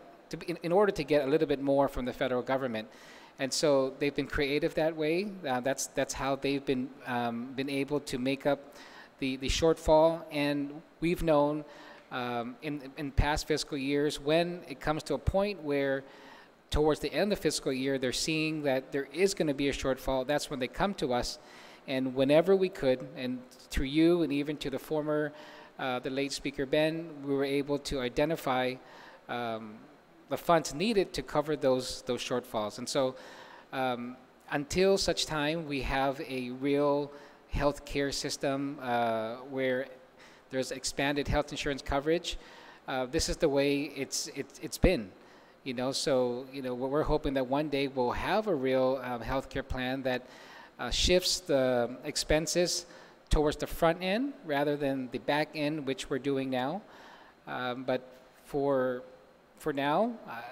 in order to get a little bit more from the federal government. And so they've been creative that way. That's how they've been able to make up the shortfall. And we've known in past fiscal years, when it comes to a point where towards the end of the fiscal year they're seeing that there is going to be a shortfall, that's when they come to us. And whenever we could, and through you and even to the former, the late Speaker Ben, we were able to identify the funds needed to cover those shortfalls. And so until such time we have a real health care system where there's expanded health insurance coverage, this is the way it's been. So we're hoping that one day we'll have a real health care plan that shifts the expenses towards the front end rather than the back end, which we're doing now. But for now,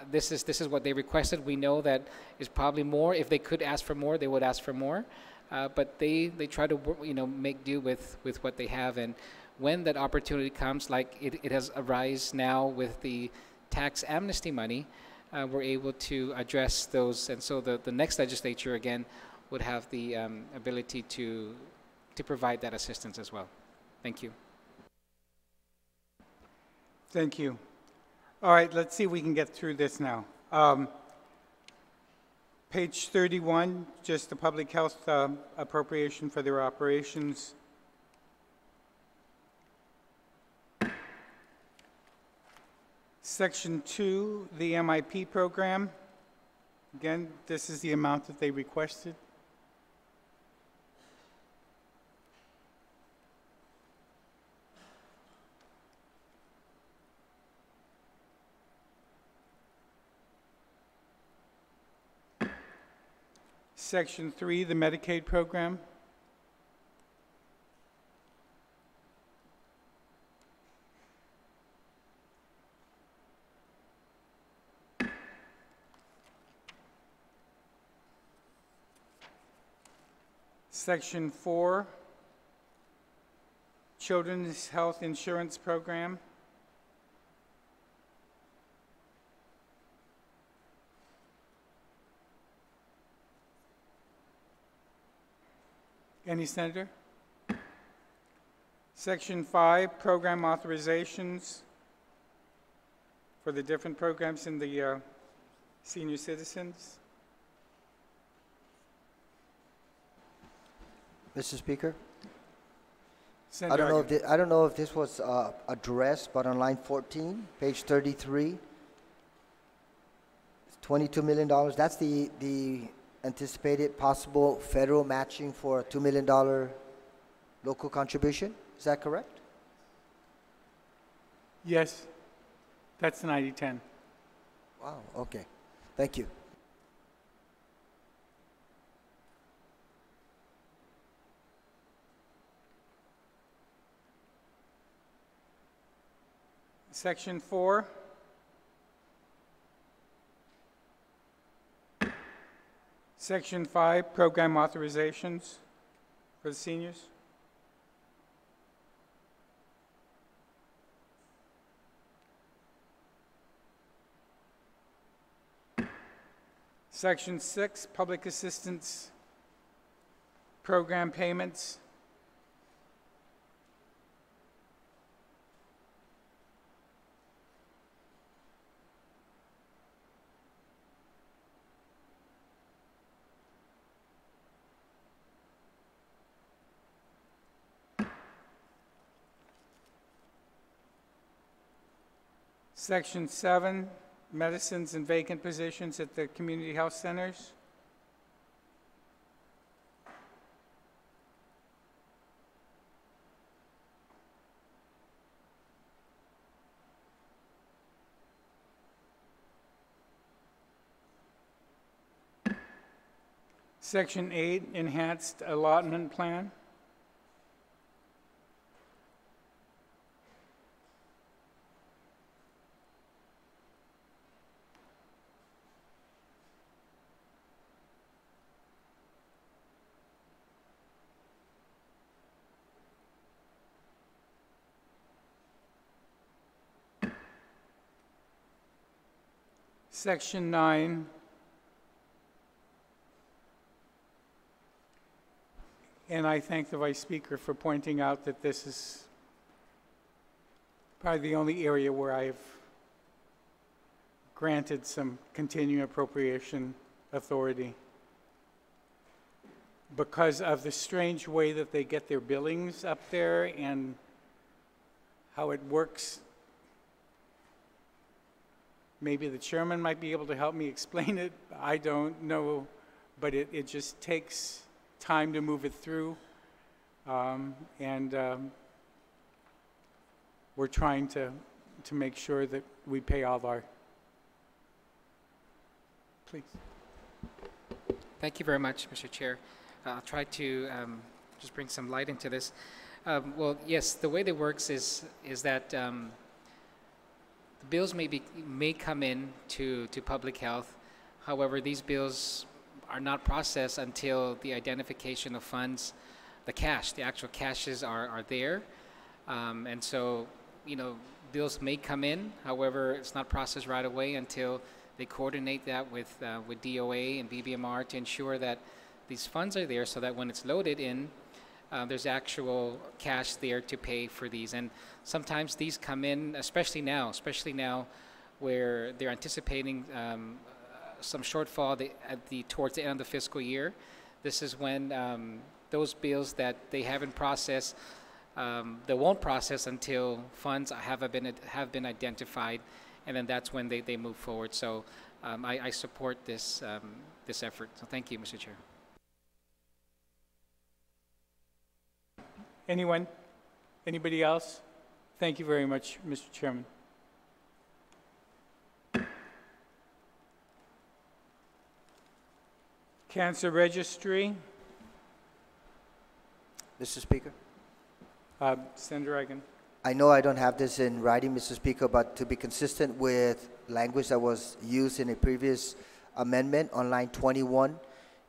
this is what they requested. We know that is probably more. If they could ask for more, they would ask for more. But they try to make do with what they have. And when that opportunity comes, like it has arisen now with the tax amnesty money, we're able to address those. And so the next legislature again would have the ability to provide that assistance as well. Thank you. Thank you. All right, let's see if we can get through this now. Page 31, just the public health appropriation for their operations. Section 2, the MIP program. Again, this is the amount that they requested. Section 3, the Medicaid program. Section 4, Children's Health Insurance Program. Any senator? Section 5, program authorizations for the different programs in the senior citizens. Mr. Speaker, Senator Argument. I don't know if this was addressed, but on line 14, page 33, it's $22 million. That's the anticipated possible federal matching for a $2 million local contribution. Is that correct? Yes, that's 90-10. Wow, okay. Thank you. Section 4, Section 5, program authorizations for the seniors. Section 6, public assistance program payments. Section 7, medicines and vacant positions at the community health centers. Section 8, enhanced allotment plan. Section 9, and I thank the Vice Speaker for pointing out that this is probably the only area where I've granted some continuing appropriation authority. Because of the strange way that they get their billings up there and how it works. Maybe the chairman might be able to help me explain it. I don't know, but it just takes time to move it through. We're trying to make sure that we pay all of our, please. Thank you very much, Mr. Chair. I'll try to just bring some light into this. Well, yes, the way that works is that the bills may come in to public health. However, these bills are not processed until the identification of funds, the cash, the actual cashes are there. And so, bills may come in. However, it's not processed right away until they coordinate that with DOA and BBMR to ensure that these funds are there so that when it's loaded in, there's actual cash there to pay for these. And sometimes these come in, especially now where they're anticipating some shortfall towards the end of the fiscal year. This is when those bills that they haven't processed, they won't process until funds have been identified, and then that's when they move forward. So I support this effort. So thank you, Mr. Chair. Anyone? Anybody else? Thank you very much, Mr. Chairman. Cancer Registry. Mr. Speaker, Senator Egan. I know I don't have this in writing, Mr. Speaker, but to be consistent with language that was used in a previous amendment on line 21,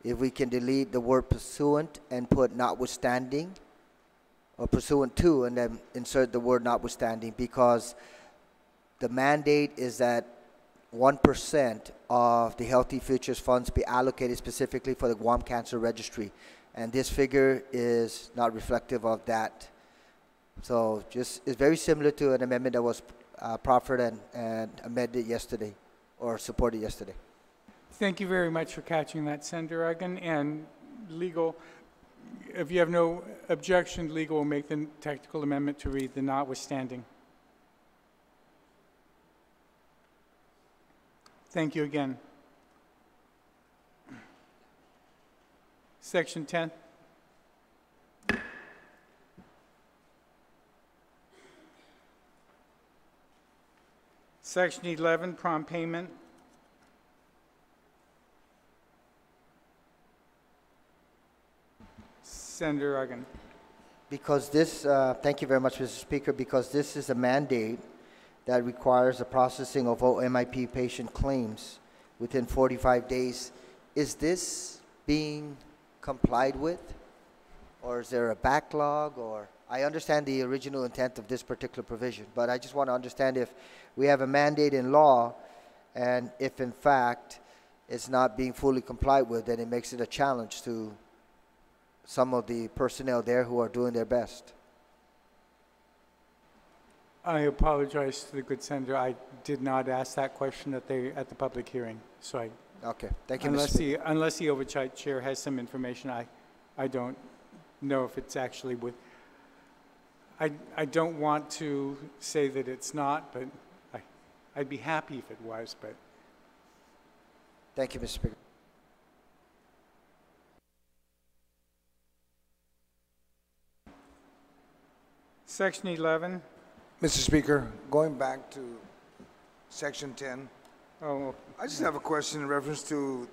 if we can delete the word pursuant and put notwithstanding, or pursuant to, and then insert the word notwithstanding, because the mandate is that 1% of the Healthy Futures funds be allocated specifically for the Guam Cancer Registry. And this figure is not reflective of that. So it's very similar to an amendment that was proffered and amended yesterday, or supported yesterday. Thank you very much for catching that, Senator Egan. And legal, if you have no objection, legal will make the technical amendment to read the notwithstanding. Thank you again. Section 10. Section 11, prompt payment. Senator Egan. Because this, thank you very much, Mr. Speaker, because this is a mandate that requires the processing of all MIP patient claims within 45 days. Is this being complied with? Or is there a backlog? Or I understand the original intent of this particular provision, but I just want to understand if we have a mandate in law, and if in fact it's not being fully complied with, then it makes it a challenge to some of the personnel there who are doing their best. I apologize to the good senator. I did not ask that question at the public hearing. So Okay, thank you, Mr. Speaker. unless the oversight chair has some information, I don't know if it's actually with. I don't want to say that it's not, but I'd be happy if it was, but. Thank you, Mr. Speaker. Section 11. Mr. Speaker, going back to Section 10, Oh, I just have a question in reference to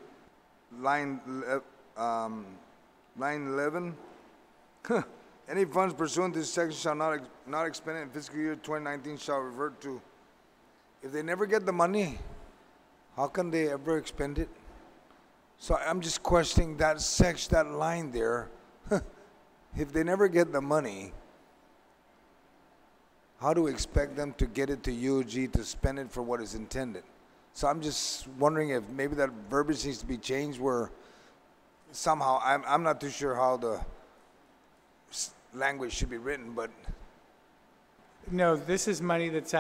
line 11. Any funds pursuant to this section shall not expended in fiscal year 2019 shall revert to. If they never get the money, how can they ever expend it? So I'm just questioning that section, that line there. If they never get the money, how do we expect them to get it to UOG to spend it for what is intended? So I'm just wondering if maybe that verbiage needs to be changed where somehow, I'm not too sure how the language should be written, but. no, this is money that's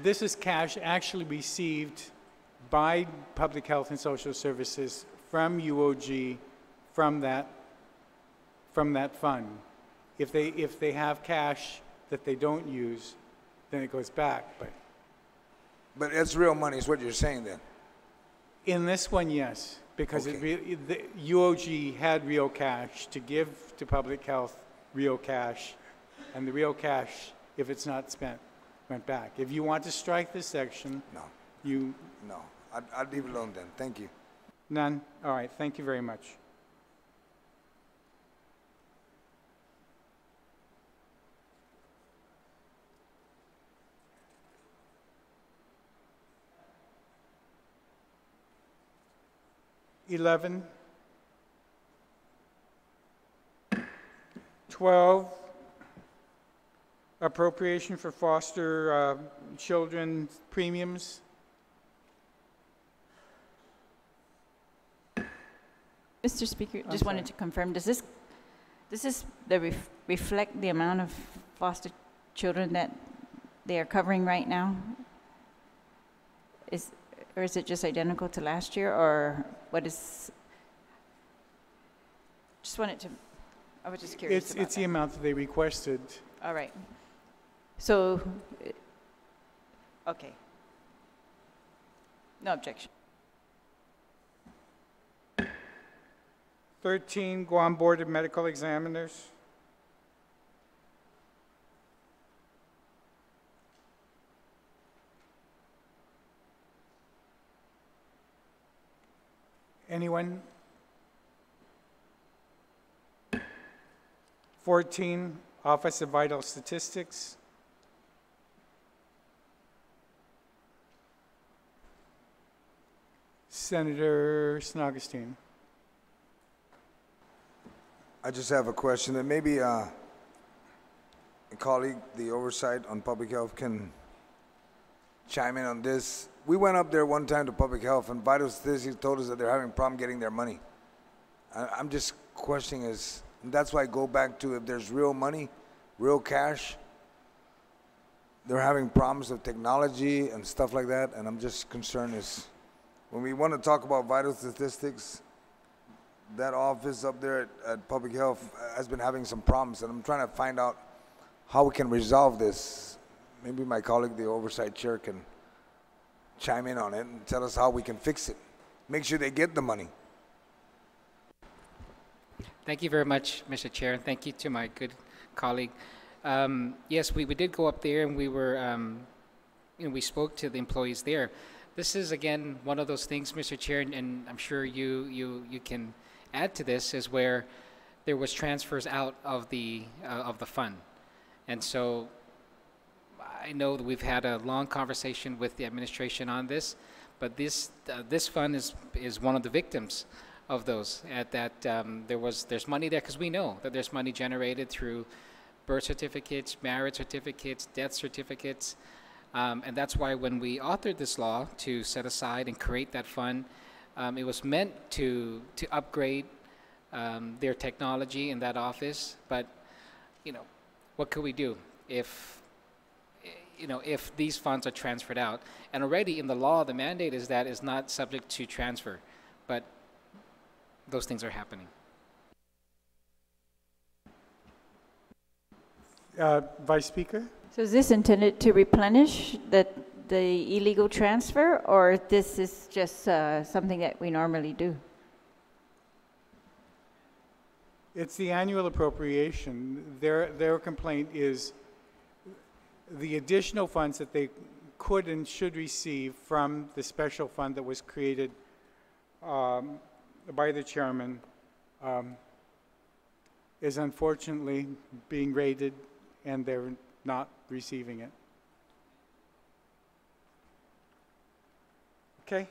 this is cash actually received by Public Health and Social Services from UOG from that fund. If they have cash that they don't use, then it goes back. But it's real money is what you're saying then? In this one, yes, because Okay. the UOG had real cash to give to Public Health, real cash, and the real cash, if it's not spent, went back. If you want to strike this section, No, you, no. I'd leave it alone then. Thank you. none? All right, thank you very much. $11, 12, appropriation for foster children premiums. Mr. Speaker, I'm just wanted sorry. to confirm, does this reflect the amount of foster children that they are covering right now? Or is it just identical to last year, or what is? Just wanted to, I was just curious about It's the that. amount that they requested. All right. So, okay. No objection. 13, Guam Board of Medical Examiners. Anyone? 14, Office of Vital Statistics. Senator Snogestein. I just have a question that maybe a colleague, the oversight on public health, can chime in on this. We went up there one time to public health, and Vital Statistics told us that they're having a problem getting their money. I'm just questioning is, and that's why I go back to if there's real money, real cash, they're having problems with technology and stuff like that, and I'm just concerned is, when we want to talk about Vital Statistics, that office up there at Public Health has been having some problems, and I'm trying to find out how we can resolve this. Maybe my colleague, the oversight chair, can chime in on it and tell us how we can fix it. Make sure they get the money. Thank you very much, Mr. Chair, and thank you to my good colleague. Yes, we did go up there, and we were, we spoke to the employees there. This is, again, one of those things, Mr. Chair, and I'm sure you can add to this, is where there was transfers out of the fund. And so I know that we've had a long conversation with the administration on this, but this fund is one of the victims of those. At that, there's money there because we know that there's money generated through birth certificates, marriage certificates, death certificates, and that's why when we authored this law to set aside and create that fund, it was meant to upgrade their technology in that office. But what could we do if if these funds are transferred out? And already in the law, the mandate is that it's not subject to transfer, but those things are happening. Vice Speaker? So is this intended to replenish the illegal transfer, or this is just something that we normally do? It's the annual appropriation. Their complaint is the additional funds that they could and should receive from the special fund that was created by the chairman is unfortunately being raided, and they're not receiving it. Okay?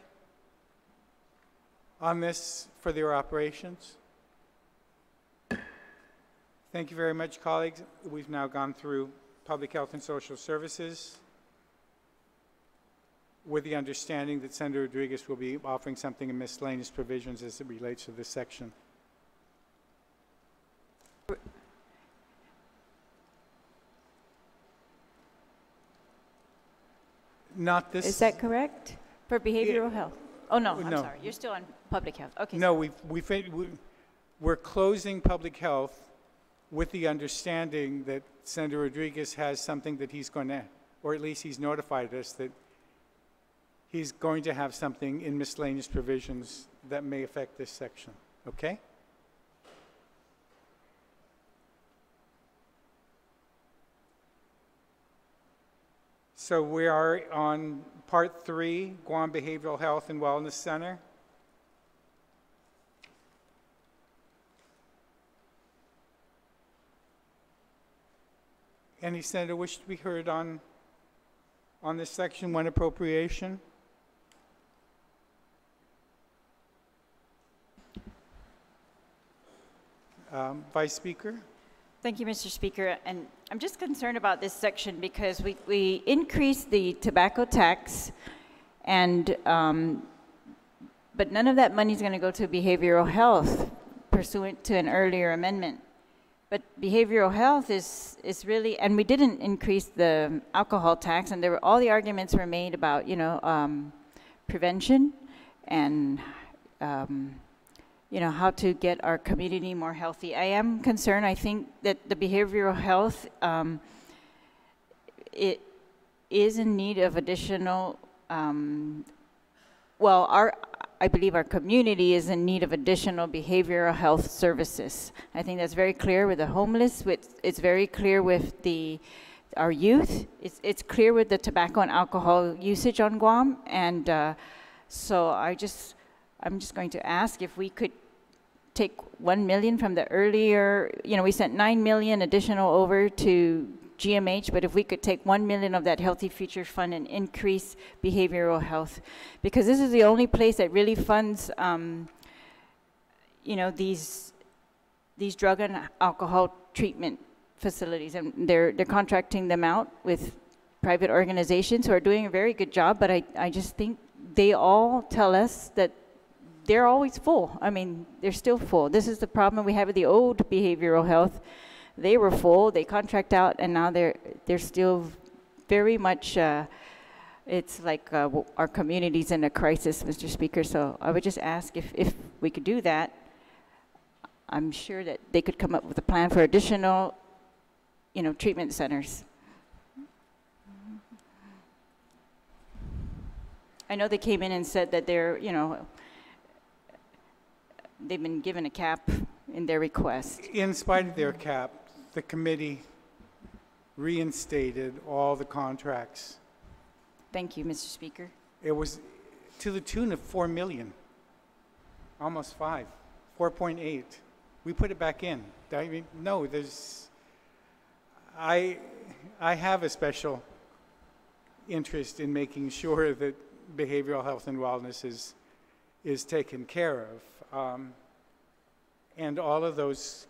On this, for their operations. Thank you very much, colleagues. We've now gone through Public Health and Social Services with the understanding that Senator Rodriguez will be offering something in miscellaneous provisions as it relates to this section. Not this. Is that correct? For behavioral health? Oh, no, I'm No. sorry. You're still on public health. Okay. No, we're closing public health with the understanding that Senator Rodriguez has something that he's going to, or at least he's notified us that he's going to have something in miscellaneous provisions that may affect this section. Okay? So we are on Part 3, Guam Behavioral Health and Wellness Center. Any senator wish to be heard on this section 1 appropriation? Vice Speaker? Thank you, Mr. Speaker. And I'm just concerned about this section because we increased the tobacco tax, and but none of that money is going to go to behavioral health pursuant to an earlier amendment. But behavioral health is really, and we didn't increase the alcohol tax, and all the arguments were made about prevention and how to get our community more healthy. I am concerned. I think that the behavioral health it is in need of additional. I believe our community is in need of additional behavioral health services. I think that's very clear with the homeless. It's very clear with our youth. It's clear with the tobacco and alcohol usage on Guam. And so I'm just going to ask if we could take $1 million from the earlier. We sent $9 million additional over to GMH, but if we could take $1 million of that Healthy Futures Fund and increase behavioral health, because this is the only place that really funds, these drug and alcohol treatment facilities, and they're contracting them out with private organizations who are doing a very good job. But I just think they all tell us that they're always full. I mean, they're still full. This is the problem we have with the old behavioral health. They were full, they contract out, and now they're still very much, it's like our community's in a crisis, Mr. Speaker. So I would just ask if we could do that. I'm sure that they could come up with a plan for additional, treatment centers. I know they came in and said that they've been given a cap in their request. In spite of their cap, the committee reinstated all the contracts. Thank you, Mr. Speaker. It was to the tune of $4 million, almost 5, 4.8. We put it back in. I mean, no, I have a special interest in making sure that behavioral health and wellness is taken care And all of those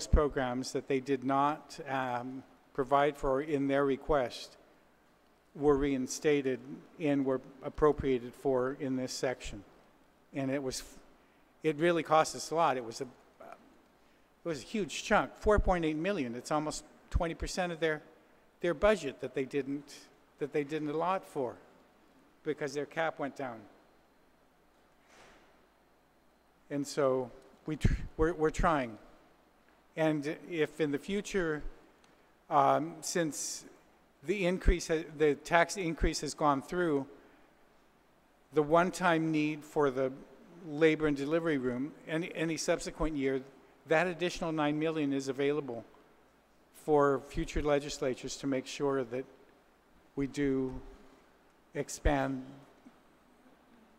programs that they did not provide for in their request were reinstated and were appropriated for in this section. And it really cost us a lot. It was a huge chunk, 4.8 million. It's almost 20% of their budget that they didn't allot for because their cap went down. And so we're trying. And if in the future, since the tax increase has gone through, the one-time need for the labor and delivery room, any subsequent year, that additional $9 million is available for future legislatures to make sure that we do expand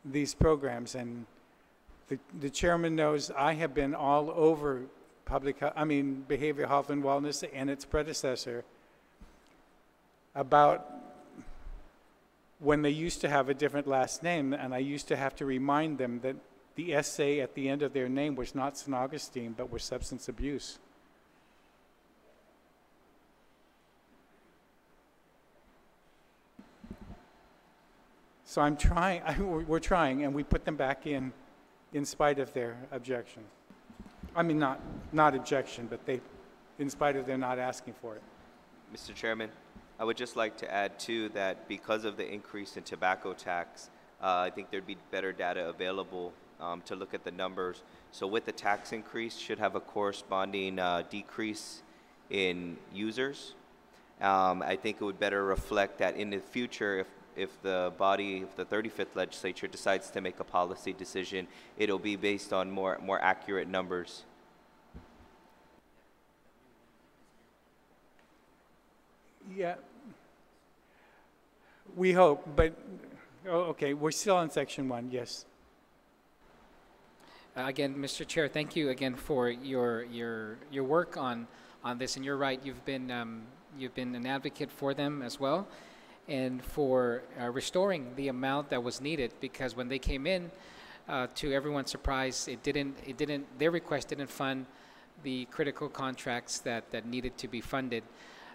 these programs. And the chairman knows I have been all over behavioral health and wellness and its predecessor about when they used to have a different last name, and I used to have to remind them that the SA at the end of their name was not St. Augustine, but was substance abuse. So I'm trying, we're trying, and we put them back in spite of their objection. I mean, not objection, but in spite of their not asking for it. Mr. Chairman, I would just like to add too that because of the increase in tobacco tax, I think there'd be better data available to look at the numbers. So with the tax increase, should have a corresponding decrease in users. I think it would better reflect that in the future, if the body of the 35th legislature decides to make a policy decision, it'll be based on more accurate numbers. Yeah, we hope, but okay, we're still on section 1, yes. Again, Mr. Chair, thank you again for your work on this, and you're right. You've been an advocate for them as well, and for restoring the amount that was needed, because when they came in, to everyone's surprise, their request didn't fund the critical contracts that needed to be funded.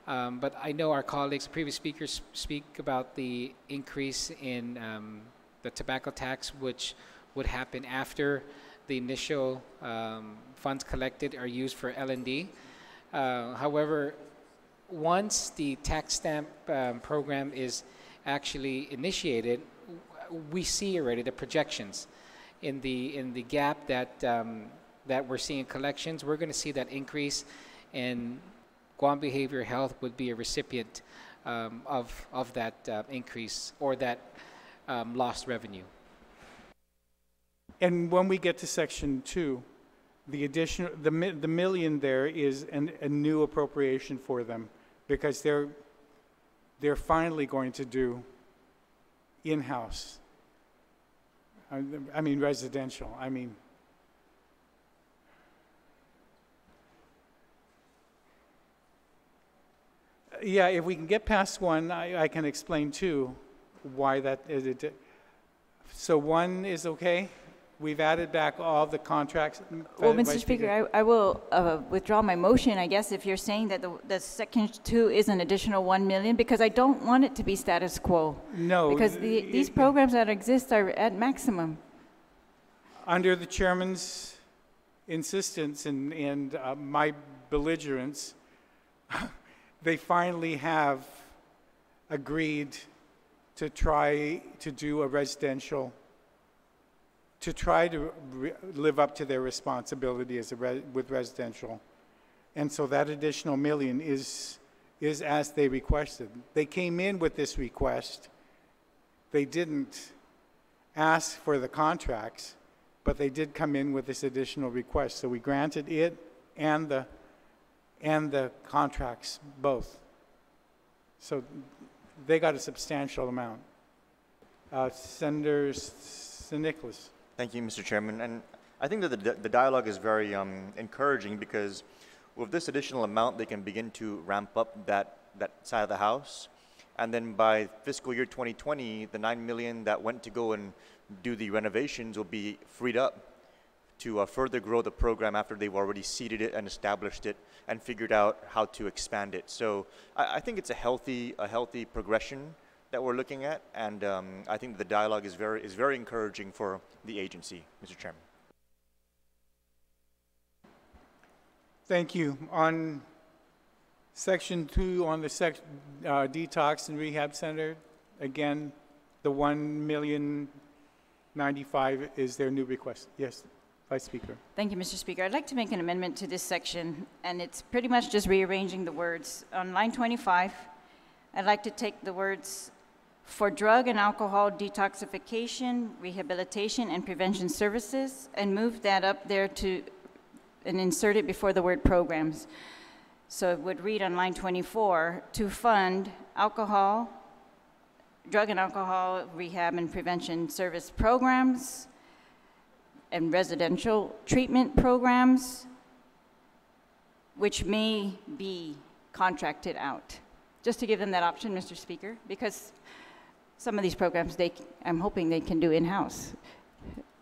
But I know our colleagues, previous speakers, speak about the increase in the tobacco tax, which would happen after the initial funds collected are used for L&D. However, once the tax stamp program is actually initiated, we see already the projections in the gap that we're seeing in collections. We're going to see that increase, and Guam Behavioral Health would be a recipient of that increase or that lost revenue. And when we get to section 2, the million there is a new appropriation for them, because they're finally going to do in-house. I mean residential. I mean. Yeah, if we can get past 1, I can explain 2 why that is. So 1 is okay? We've added back all the contracts. Well, Mr. Speaker, I will withdraw my motion, I guess, if you're saying that the section 2 is an additional 1 million, because I don't want it to be status quo. No. Because these programs that exist are at maximum. Under the chairman's insistence and my belligerence, they finally have agreed to try to do a residential, to try to live up to their responsibility with residential. And so that additional million is as they requested. They came in with this request. They didn't ask for the contracts, but they did come in with this additional request. So we granted it and the contracts both. So they got a substantial amount. Senator Nicholas. Thank you, Mr. Chairman. And I think that the dialogue is very encouraging, because with this additional amount, they can begin to ramp up that side of the house. And then by fiscal year 2020, the $9 million that went to go and do the renovations will be freed up to further grow the program after they've already seeded it and established it and figured out how to expand it. So I think it's a healthy progression that we're looking at, and I think the dialogue is very encouraging for the agency, Mr. Chairman. Thank you. On Section 2, on the detox and rehab center, again, the $1,095,000 is their new request. Yes, Vice Speaker. Thank you, Mr. Speaker. I'd like to make an amendment to this section, and it's pretty much just rearranging the words. On line 25, I'd like to take the words for drug and alcohol detoxification, rehabilitation, and prevention services, and move that up there to, and insert it before the word programs. So it would read on line 24, to fund drug and alcohol rehab and prevention service programs and residential treatment programs, which may be contracted out. Just to give them that option, Mr. Speaker, because some of these programs, I'm hoping they can do in-house,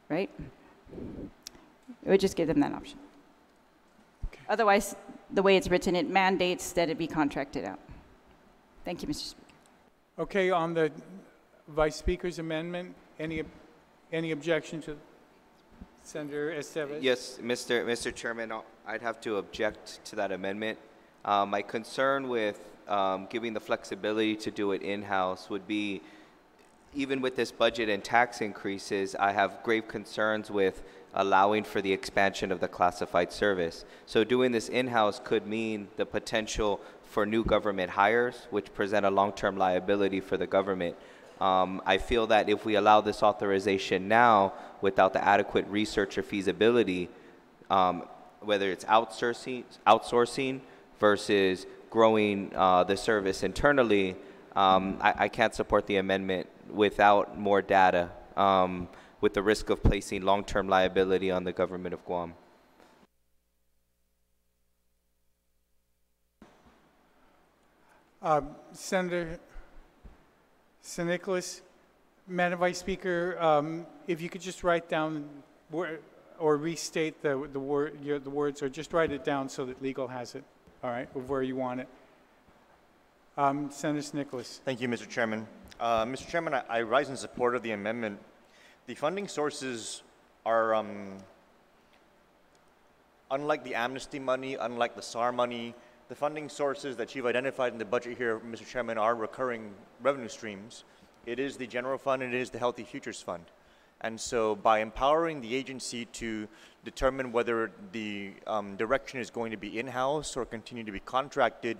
right? It would just give them that option. Okay. Otherwise, the way it's written, it mandates that it be contracted out. Thank you, Mr. Speaker. Okay, on the Vice Speaker's amendment, any objection to Senator Estevez? Yes, Mr. Chairman, I'd have to object to that amendment. My concern with giving the flexibility to do it in-house would be, even with this budget and tax increases, I have grave concerns with allowing for the expansion of the classified service. So doing this in-house could mean the potential for new government hires, which present a long-term liability for the government. I feel that if we allow this authorization now without the adequate research or feasibility, whether it's outsourcing versus growing the service internally, I can't support the amendment without more data, with the risk of placing long-term liability on the government of Guam. Senator Nicholas, Madam Vice Speaker, if you could just write down or restate the words, or just write it down so that legal has it, all right, of where you want it. Senator Nicholas. Thank you, Mr. Chairman. Mr. Chairman, I rise in support of the amendment. The funding sources are, unlike the amnesty money, unlike the SAR money, the funding sources that you've identified in the budget here, Mr. Chairman, are recurring revenue streams. It is the general fund and it is the Healthy Futures Fund. And so by empowering the agency to determine whether the direction is going to be in-house or continue to be contracted,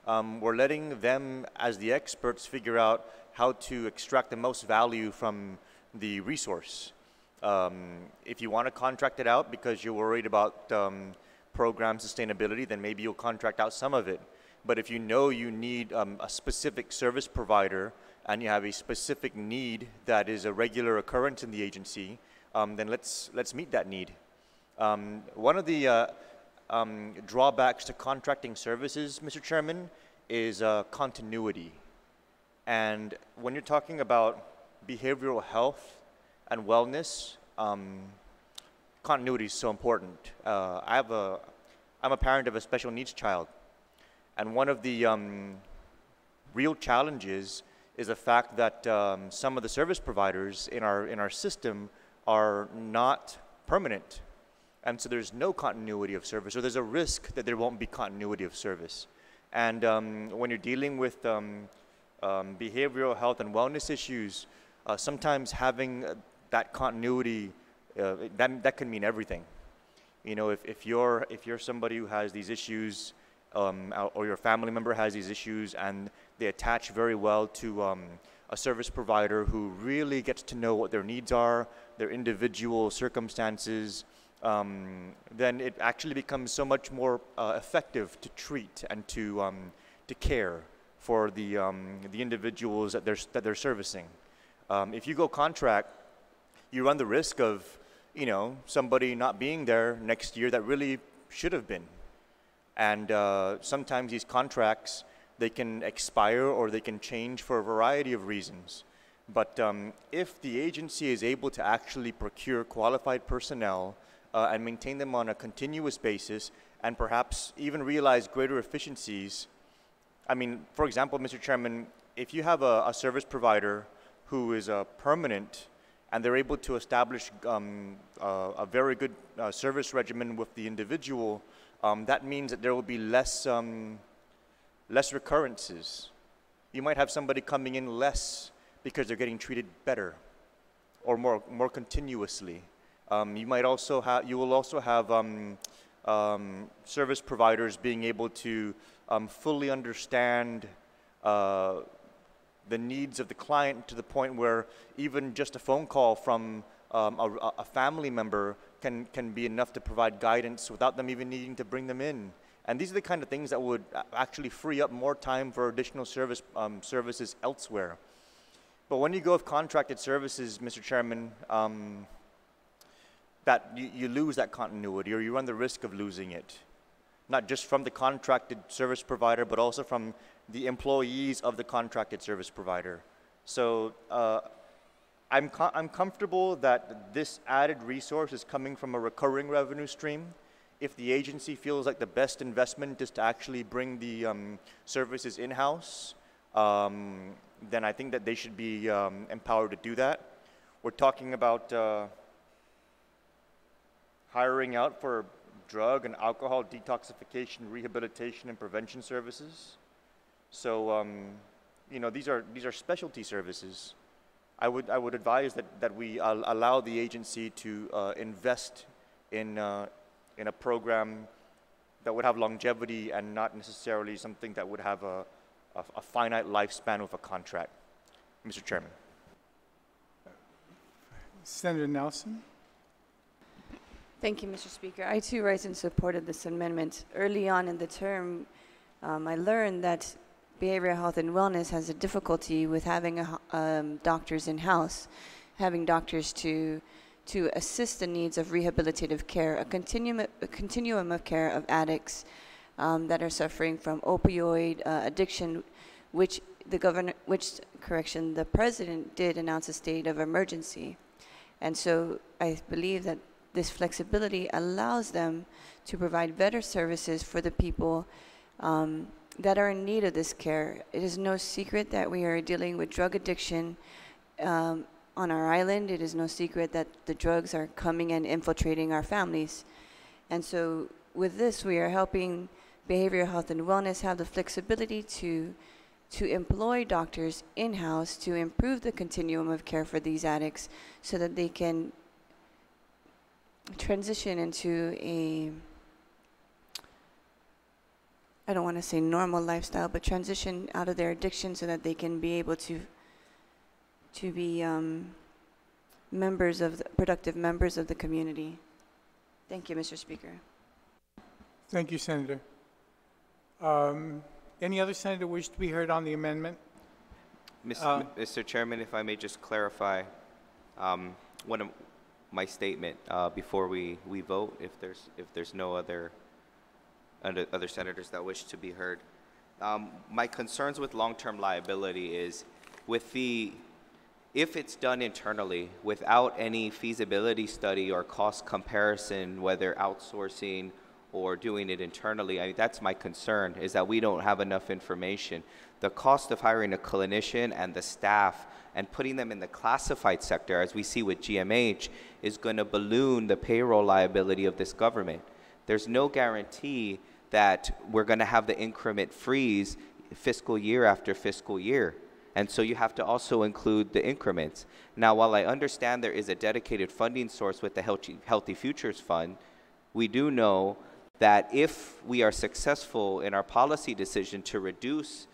we're letting them, as the experts, figure out how to extract the most value from the resource. If you want to contract it out because you're worried about program sustainability, then maybe you'll contract out some of it. But if you know you need a specific service provider and you have a specific need that is a regular occurrence in the agency, then let's meet that need. One of the drawbacks to contracting services, Mr. Chairman, is continuity. And when you're talking about behavioral health and wellness, continuity is so important. I'm a parent of a special needs child, and one of the real challenges is the fact that some of the service providers in our system are not permanent, and so there's no continuity of service, or there's a risk that there won't be continuity of service. And when you're dealing with behavioral health and wellness issues, sometimes having that continuity, that can mean everything. You know, if you're somebody who has these issues, or your family member has these issues, and they attach very well to a service provider who really gets to know what their needs are, their individual circumstances, then it actually becomes so much more effective to treat and to care for the individuals that they're servicing. If you go contract, you run the risk of, you know, somebody not being there next year that really should have been. And sometimes these contracts, they can expire or they can change for a variety of reasons. But if the agency is able to actually procure qualified personnel and maintain them on a continuous basis and perhaps even realize greater efficiencies, I mean, for example, Mr. Chairman, if you have a service provider who is permanent and they're able to establish a very good service regimen with the individual, that means that there will be less recurrences. You might have somebody coming in less because they're getting treated better or more continuously. You will also have service providers being able to fully understand the needs of the client to the point where even just a phone call from a family member can be enough to provide guidance without them even needing to bring them in. And these are the kind of things that would actually free up more time for additional services elsewhere. But when you go with contracted services, Mr. Chairman, that you lose that continuity, or you run the risk of losing it, not just from the contracted service provider, but also from the employees of the contracted service provider. So I'm comfortable that this added resource is coming from a recurring revenue stream. If the agency feels like the best investment is to actually bring the services in-house, then I think that they should be empowered to do that. We're talking about hiring out for drug and alcohol detoxification, rehabilitation, and prevention services. So, you know, these are specialty services. I would advise that we allow the agency to invest in a program that would have longevity and not necessarily something that would have a finite lifespan with a contract. Mr. Chairman. Senator Nelson? Thank you, Mr. Speaker. I too rise in support of this amendment. Early on in the term, I learned that behavioral health and wellness has a difficulty with having doctors in-house, having doctors to assist the needs of rehabilitative care, a continuum of care of addicts that are suffering from opioid addiction, which the president did announce a state of emergency. And so I believe that this flexibility allows them to provide better services for the people that are in need of this care. It is no secret that we are dealing with drug addiction on our island. It is no secret that the drugs are coming and infiltrating our families. And so with this, we are helping behavioral health and wellness have the flexibility to employ doctors in-house to improve the continuum of care for these addicts so that they can transition into I don't want to say normal lifestyle, but transition out of their addiction so that they can be able to be productive members of the community. Thank you, Mr. Speaker. Thank you, Senator. Any other senator wish to be heard on the amendment? Mr. Chairman, if I may just clarify one of my statement before we vote, if there's no other senators that wish to be heard. My concerns with long-term liability is if it's done internally without any feasibility study or cost comparison, whether outsourcing or doing it internally, that's my concern, is that we don't have enough information. The cost of hiring a clinician and the staff and putting them in the classified sector, as we see with GMH, is going to balloon the payroll liability of this government. There's no guarantee that we're going to have the increment freeze fiscal year after fiscal year. And so you have to also include the increments. Now, while I understand there is a dedicated funding source with the Healthy Futures Fund, we do know that if we are successful in our policy decision to reduce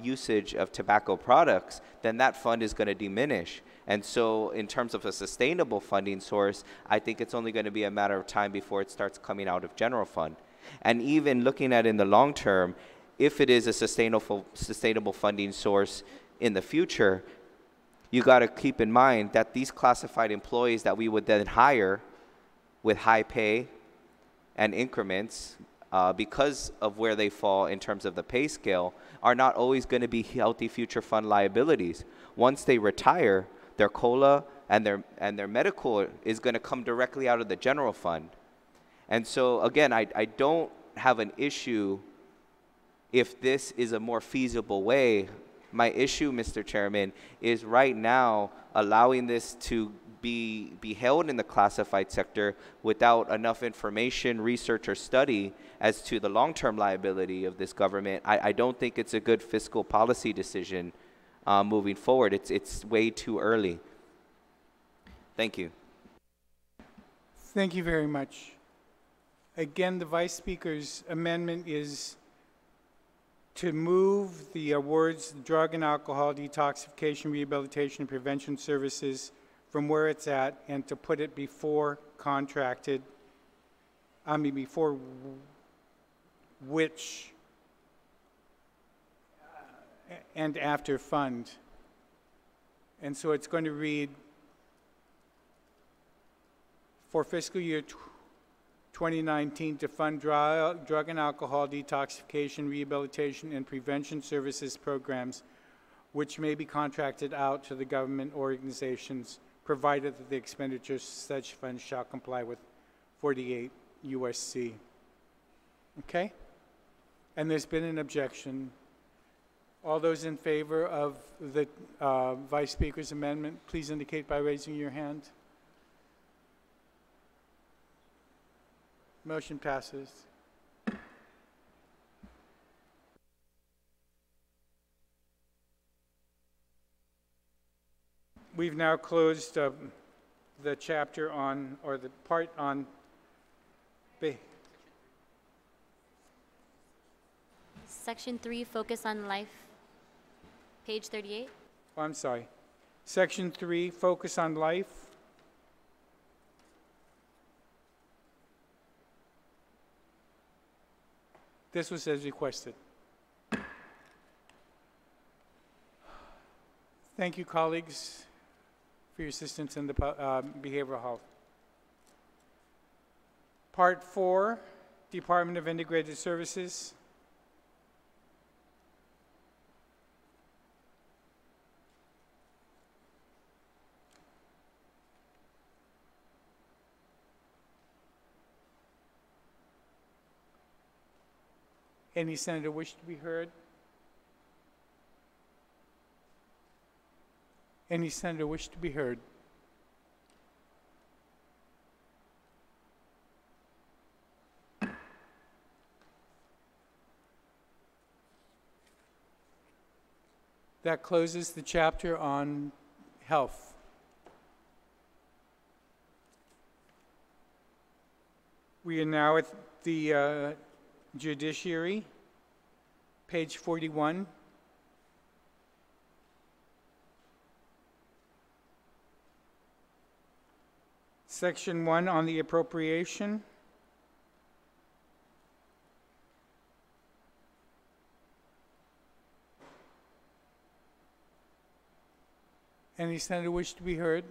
usage of tobacco products, then that fund is going to diminish. And so in terms of a sustainable funding source, I think it's only going to be a matter of time before it starts coming out of general fund. And even looking at in the long term, if it is a sustainable funding source in the future, you got to keep in mind that these classified employees that we would then hire with high pay and increments because of where they fall in terms of the pay scale, are not always going to be healthy future fund liabilities. Once they retire, their COLA and their medical is going to come directly out of the general fund. And so, again, I don't have an issue if this is a more feasible way. My issue, Mr. Chairman, is right now allowing this to be held in the classified sector without enough information, research, or study as to the long-term liability of this government. I don't think it's a good fiscal policy decision moving forward. It's way too early. Thank you. Thank you very much. Again, the Vice Speaker's amendment is to move the words drug and alcohol detoxification, rehabilitation, and prevention services from where it's at and to put it before contracted, before which and after fund. And so it's going to read, for fiscal year 2019 to fund drug and alcohol detoxification, rehabilitation, and prevention services programs which may be contracted out to the government organizations, provided that the expenditures of such funds shall comply with 48 USC. Okay? And there's been an objection. All those in favor of the Vice Speaker's amendment, please indicate by raising your hand. Motion passes. We've now closed the chapter on, or the part on, Section 3, focus on life, page 38. oh, I'm sorry. Section 3, focus on life. This was as requested. Thank you, colleagues, for your assistance in the behavioral health. Part 4, Department of Integrated Services. Any senator wish to be heard? Any senator wish to be heard? That closes the chapter on health. We are now at the Judiciary, page 41. Section 1 on the appropriation. Any senator wish to be heard?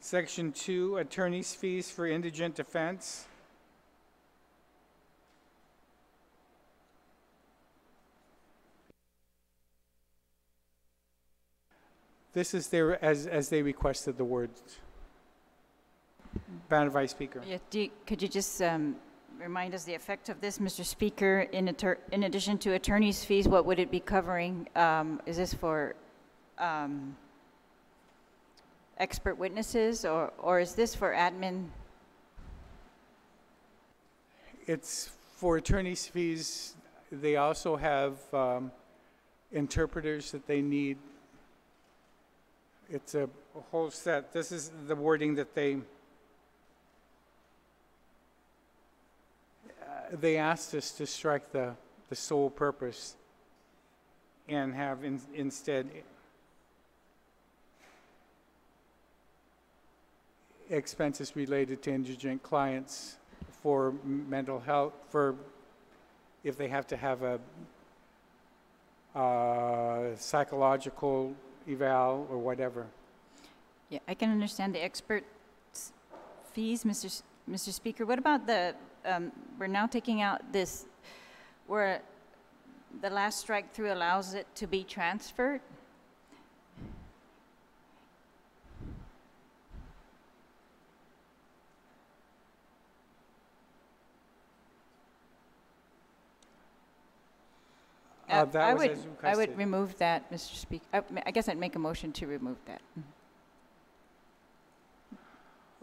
Section 2, attorney's fees for indigent defense. This is there as they requested the words. Madam Vice Speaker. Yeah, could you just remind us the effect of this, Mr. Speaker? In addition to attorney's fees, what would it be covering? Is this for expert witnesses, or is this for admin? It's for attorney's fees. They also have interpreters that they need. It's a whole set. This is the wording that they asked us to strike the sole purpose and have instead expenses related to indigent clients for mental health, for if they have to have psychological eval or whatever. Yeah, I can understand the expert fees, Mr. Speaker. What about the, we're now taking out this, where the last strike through allows it to be transferred? That was as I would requested. remove that, Mr. Speaker. I guess I'd make a motion to remove that.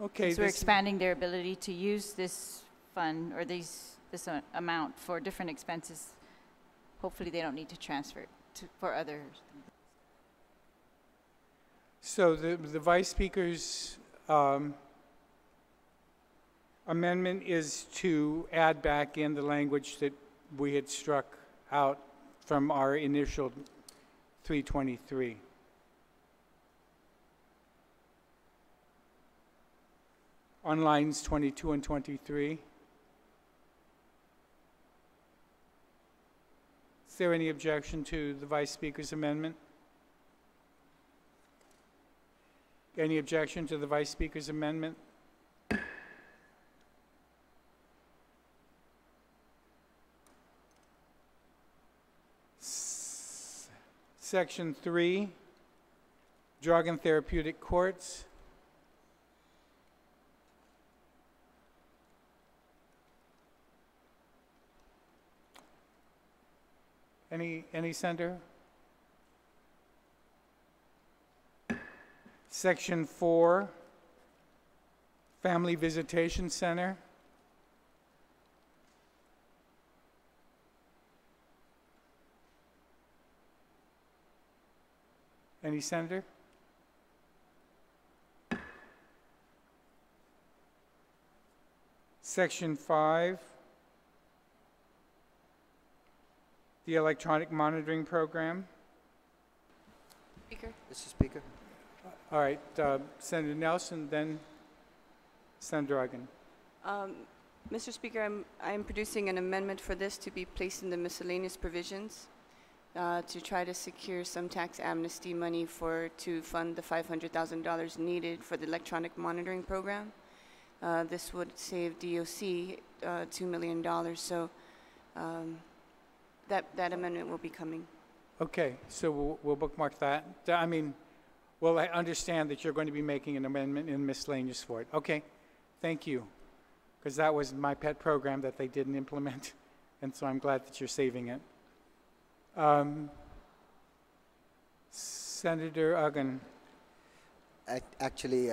Okay, So we're this- expanding their ability to use this fund or this amount for different expenses. Hopefully, they don't need to transfer it for others. So the Vice Speaker's amendment is to add back in the language that we had struck out from our initial 323. On lines 22 and 23. Is there any objection to the Vice Speaker's amendment? Any objection to the Vice Speaker's amendment? Section 3, Drug and Therapeutic Courts. Any senator? Section 4, Family Visitation Center. Any senator? Section 5, the Electronic Monitoring Program. Speaker? Mr. Speaker. All right, Senator Nelson, then Senator Uggan. Mr. Speaker, I'm producing an amendment for this to be placed in the miscellaneous provisions to try to secure some tax amnesty money to fund the $500,000 needed for the electronic monitoring program. This would save DOC $2 million, so that amendment will be coming. Okay, so we'll bookmark that. I mean, well, I understand that you're going to be making an amendment in miscellaneous for it. Okay, thank you, because that was my pet program that they didn't implement, and so I'm glad that you're saving it. Senator Uggan. Actually,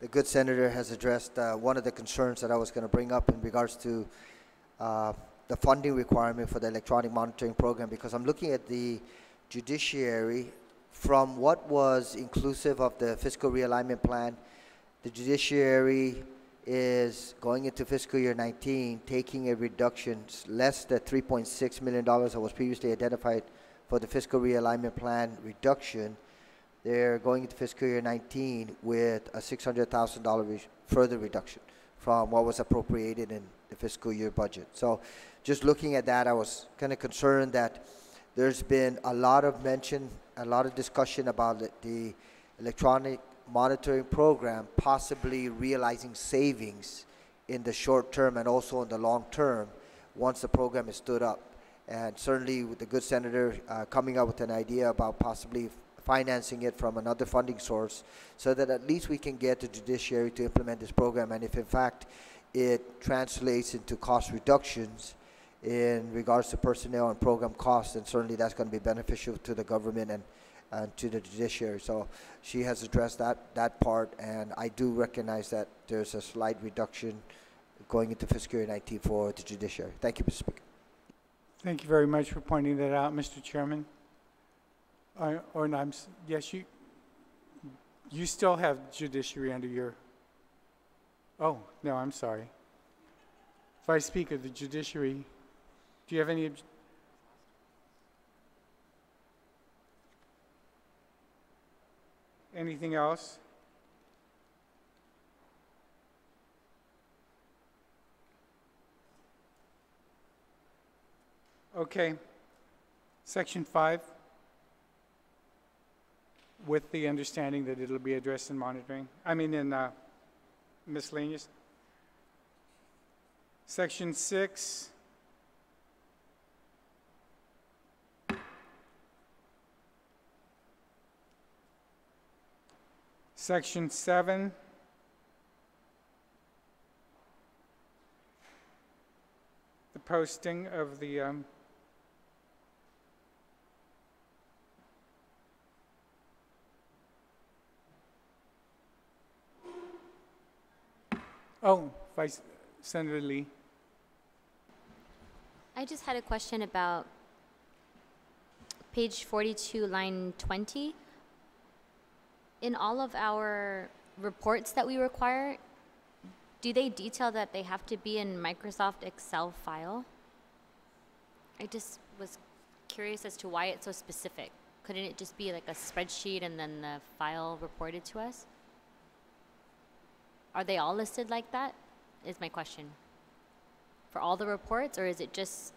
the good senator has addressed one of the concerns that I was going to bring up in regards to the funding requirement for the electronic monitoring program, because I'm looking at the judiciary from what was inclusive of the fiscal realignment plan. The judiciary is going into fiscal year 19, taking a reduction less than $3.6 million that was previously identified for the fiscal realignment plan reduction. They're going into fiscal year 19 with a $600,000 further reduction from what was appropriated in the fiscal year budget. So just looking at that, I was kind of concerned that there's been a lot of mention, a lot of discussion about the electronic monitoring program possibly realizing savings in the short term and also in the long term once the program is stood up. And certainly with the good senator coming up with an idea about possibly financing it from another funding source so that at least we can get the judiciary to implement this program. And if in fact it translates into cost reductions in regards to personnel and program costs, then certainly that's going to be beneficial to the government and to the judiciary. So she has addressed that part, and I do recognize that there's a slight reduction going into fiscal year 19 for the judiciary. Thank you, Mr. Speaker. Thank you very much for pointing that out, Mr. Chairman. Yes, you still have judiciary under your, oh, no, I'm sorry. Vice Speaker, the judiciary, do you have any, anything else? Okay. Section 5, with the understanding that it'll be addressed in monitoring, in miscellaneous. Section 6, Section 7, the posting of the Vice Senator Lee. I just had a question about page 42, line 20. In all of our reports that we require, do they detail that they have to be in Microsoft Excel file? I just was curious as to why it's so specific. Couldn't it just be like a spreadsheet and then the file reported to us? Are they all listed like that? Is my question. For all the reports, or is it just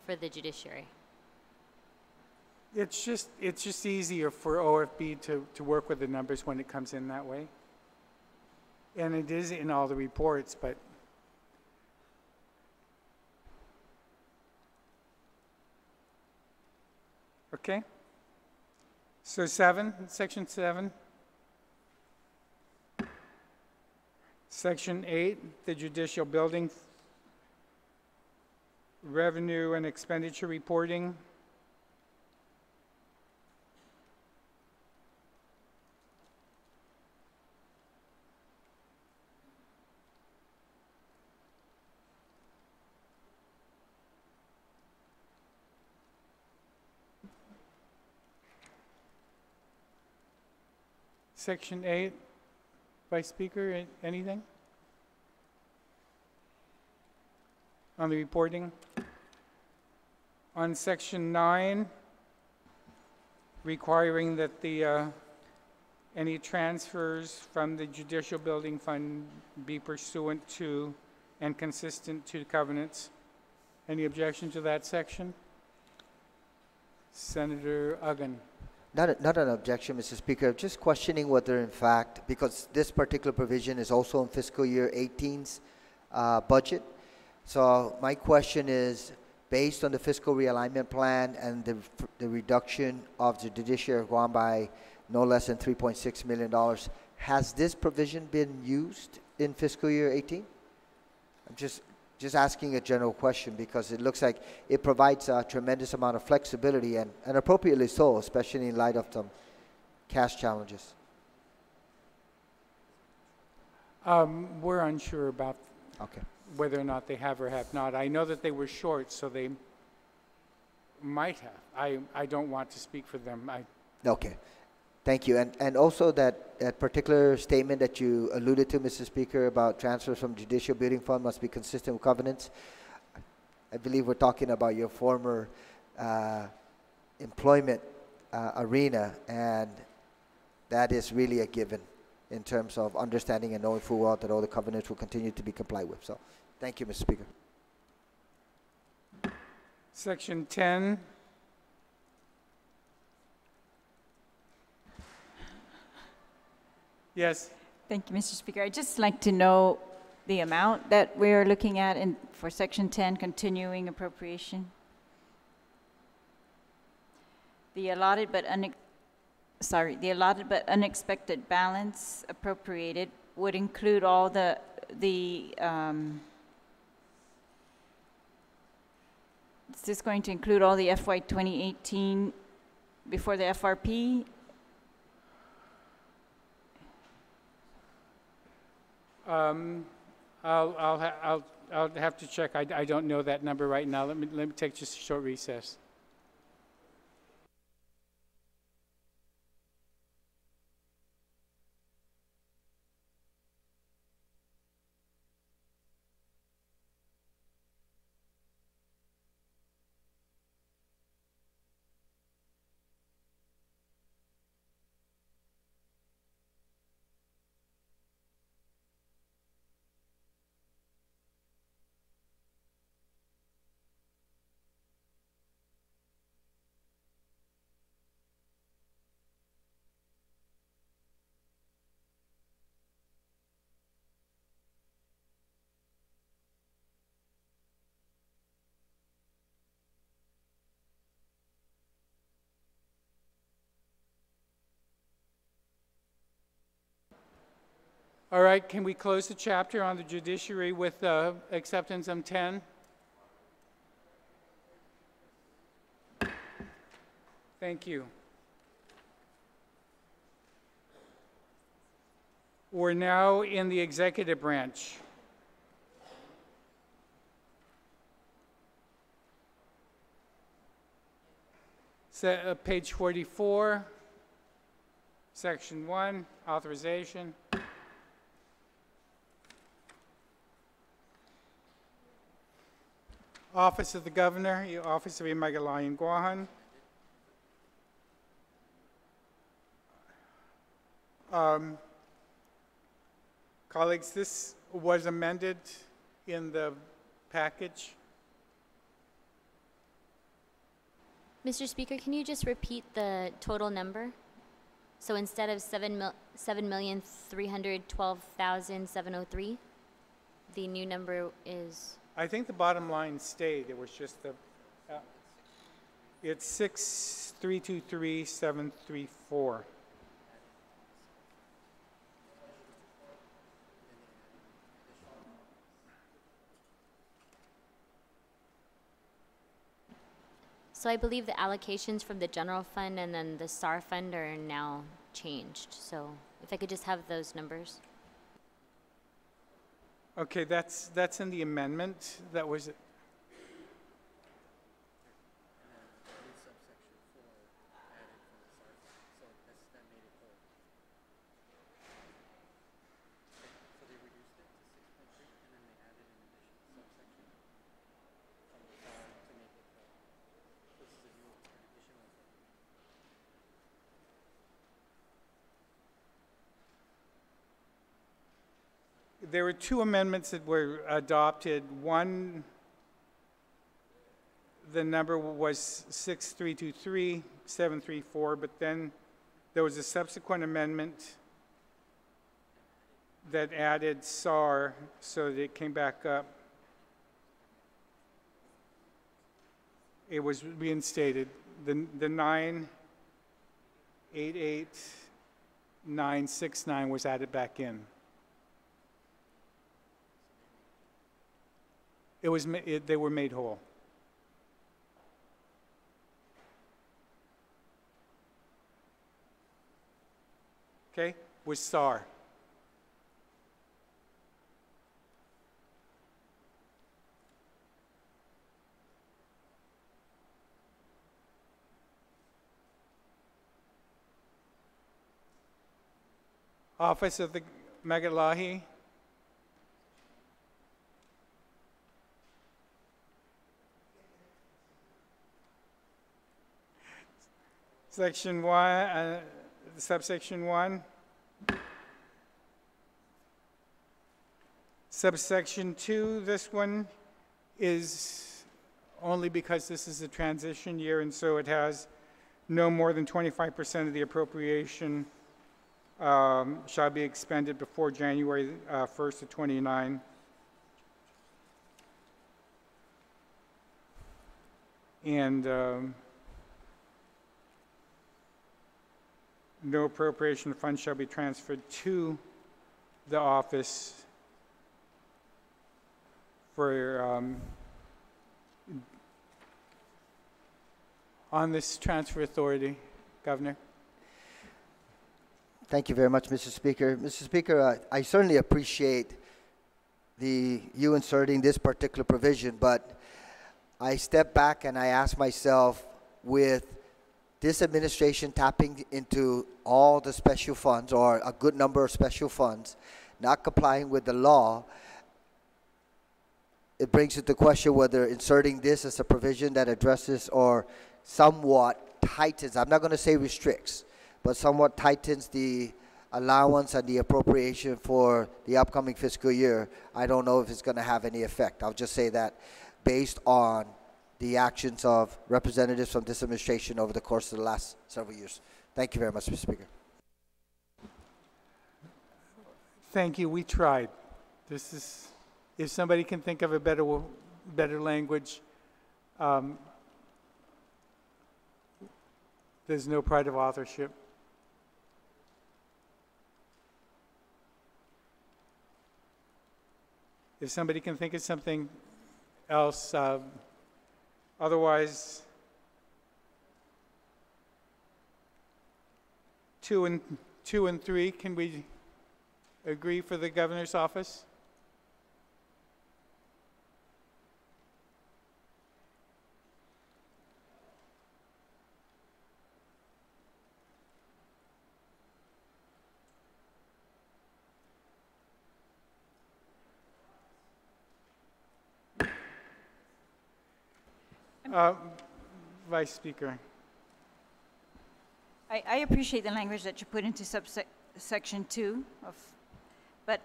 for the judiciary? It's just easier for OFB to work with the numbers when it comes in that way. And it is in all the reports, but okay. So section 7. Section 8, the judicial building revenue and expenditure reporting. Section 8, Vice Speaker, anything? On the reporting? On Section 9, requiring that the any transfers from the Judicial Building Fund be pursuant to and consistent to covenants. Any objection to that section? Senator Uggan. Not an objection, Mr. Speaker. Just questioning whether, in fact, because this particular provision is also in fiscal year 18's budget. So my question is, based on the fiscal realignment plan and the reduction of the judiciary of Guam by no less than $3.6 million, has this provision been used in fiscal year 18? I'm just asking a general question because it looks like it provides a tremendous amount of flexibility and appropriately so, especially in light of some cash challenges. We're unsure about whether or not they have or have not. I know that they were short, so they might have. I don't want to speak for them. Okay. Thank you. And also that particular statement that you alluded to, Mr. Speaker, about transfers from Judicial Building Fund must be consistent with covenants. I believe we're talking about your former employment arena, and that is really a given in terms of understanding and knowing full well that all the covenants will continue to be complied with. So thank you, Mr. Speaker. Section 10. Yes. Thank you, Mr. Speaker. I'd just like to know the amount that we're looking at for Section 10, continuing appropriation. The allotted but unexpected balance appropriated would include all the is this going to include all the FY 2018 before the FRP? I'll have to check. I don't know that number right now. Let me take just a short recess. All right, can we close the chapter on the judiciary with acceptance of 10? Thank you. We're now in the executive branch. Page 44, Section 1, authorization. Office of the Governor, Office of Imagalayan Guahan. Colleagues, this was amended in the package. Mr. Speaker, can you just repeat the total number? So instead of 7,312,703, the new number is? I think the bottom line stayed. It was just the, it's 6,323,734. So I believe the allocations from the general fund and then the SAR fund are now changed. So if I could just have those numbers. Okay, that's in the amendment. That was. There were two amendments that were adopted. One, the number was 6,323,734, but then there was a subsequent amendment that added SAR, so that it came back up. It was reinstated. The 988,969 was added back in. It was, they were made whole. Okay, with SAR. Office of the Magalahi. Section 1, subsection 1. Subsection 2, this one is only because this is a transition year, and so it has no more than 25% of the appropriation shall be expended before January 1st of 29. And no appropriation fund shall be transferred to the office for on this transfer authority, Governor. Thank you very much, Mr. Speaker. Mr. Speaker, I certainly appreciate you inserting this particular provision, but I step back and I ask myself, with this administration tapping into all the special funds, or a good number of special funds, not complying with the law, it brings into question whether inserting this as a provision that addresses or somewhat tightens, I'm not going to say restricts, but somewhat tightens the allowance and the appropriation for the upcoming fiscal year. I don't know if it's going to have any effect. I'll just say that based on the actions of representatives from this administration over the course of the last several years. Thank you very much, Mr. Speaker. Thank you. We tried. This is, if somebody can think of a better language, there's no pride of authorship. if somebody can think of something else, otherwise, 2 and 3, can we agree for the governor's office? Vice Speaker. I appreciate the language that you put into subsection 2 but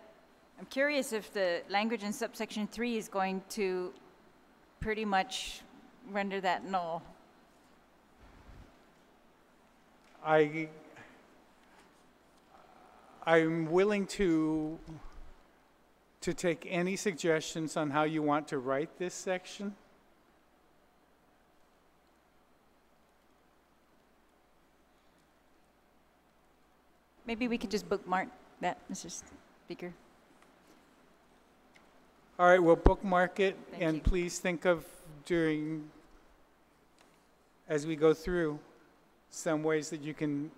I'm curious if the language in subsection 3 is going to pretty much render that null. I'm willing to take any suggestions on how you want to write this section. Maybe we could just bookmark that, Mr. Speaker. All right, we'll bookmark it, Thank and you. please think of as we go through, some ways that you can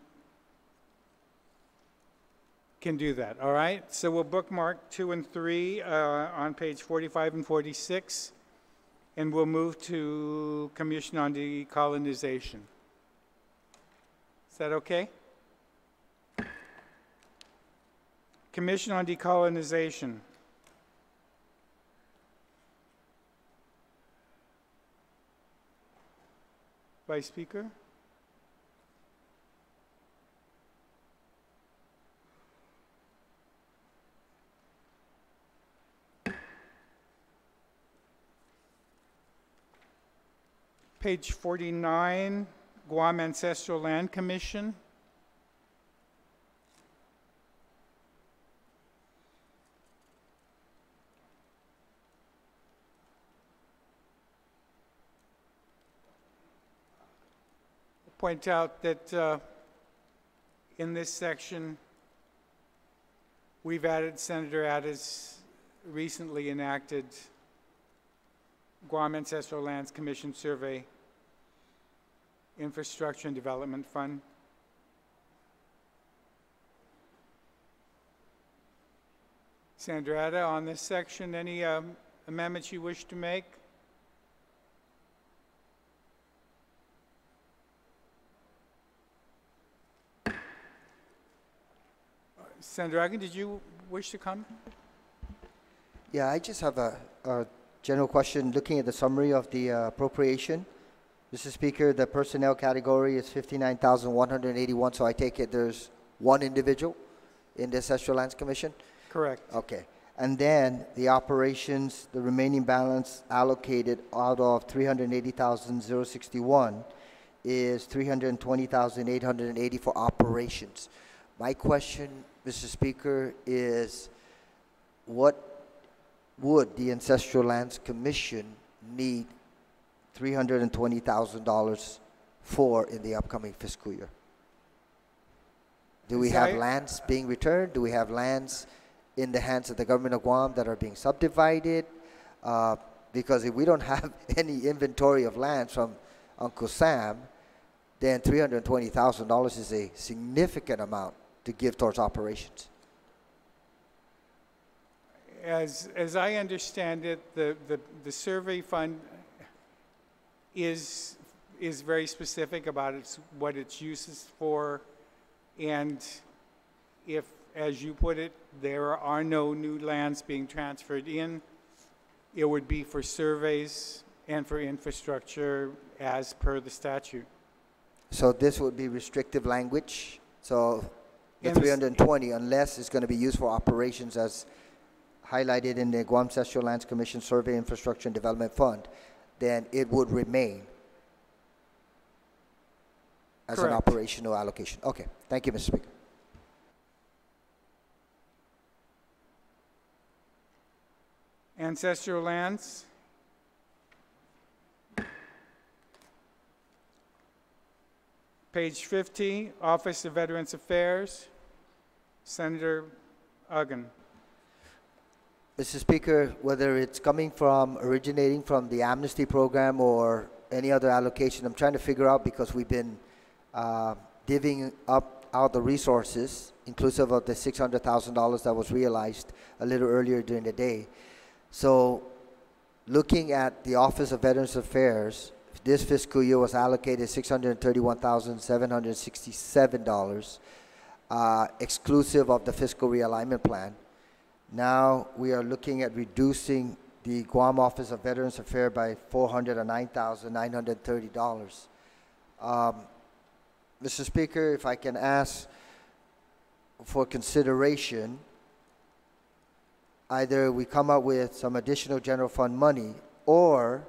do that, all right? So we'll bookmark 2 and 3 on page 45 and 46, and we'll move to Commission on Decolonization. Is that okay? Commission on Decolonization. Vice Speaker? Page 49, Guam Ancestral Land Commission. Point out that in this section, we've added Senator Atta's recently enacted Guam Ancestral Lands Commission Survey Infrastructure and Development Fund. Senator Atta, on this section, any amendments you wish to make? Senator Agan, did you wish to comment? Yeah, I just have a general question. Looking at the summary of the appropriation, Mr. Speaker, the personnel category is 59,181, so I take it there's one individual in the Ancestral Lands Commission? Correct. Okay. And then the operations, the remaining balance allocated out of 380,061 is 320,880 for operations. My question, Mr. Speaker, is what would the Ancestral Lands Commission need $320,000 for in the upcoming fiscal year? Do we have lands being returned? Do we have lands in the hands of the government of Guam that are being subdivided? Because if we don't have any inventory of lands from Uncle Sam, then $320,000 is a significant amount to give towards operations. As I understand it, the survey fund is very specific about what its use is for, and if, as you put it, there are no new lands being transferred in, it would be for surveys and for infrastructure as per the statute. So this would be restrictive language. So the 320, unless it's going to be used for operations as highlighted in the Guam Ancestral Lands Commission Survey Infrastructure and Development Fund, then it would remain as an operational allocation. Okay. Thank you, Mr. Speaker. Ancestral lands. Page 50, Office of Veterans Affairs, Senator Uggan. Mr. Speaker, whether it's originating from the amnesty program or any other allocation, I'm trying to figure out because we've been divvying up out the resources, inclusive of the $600,000 that was realized a little earlier during the day. So looking at the Office of Veterans Affairs, this fiscal year was allocated $631,767, exclusive of the fiscal realignment plan. Now we are looking at reducing the Guam Office of Veterans Affairs by $409,930. Mr. Speaker, if I can ask for consideration, either we come up with some additional general fund money, or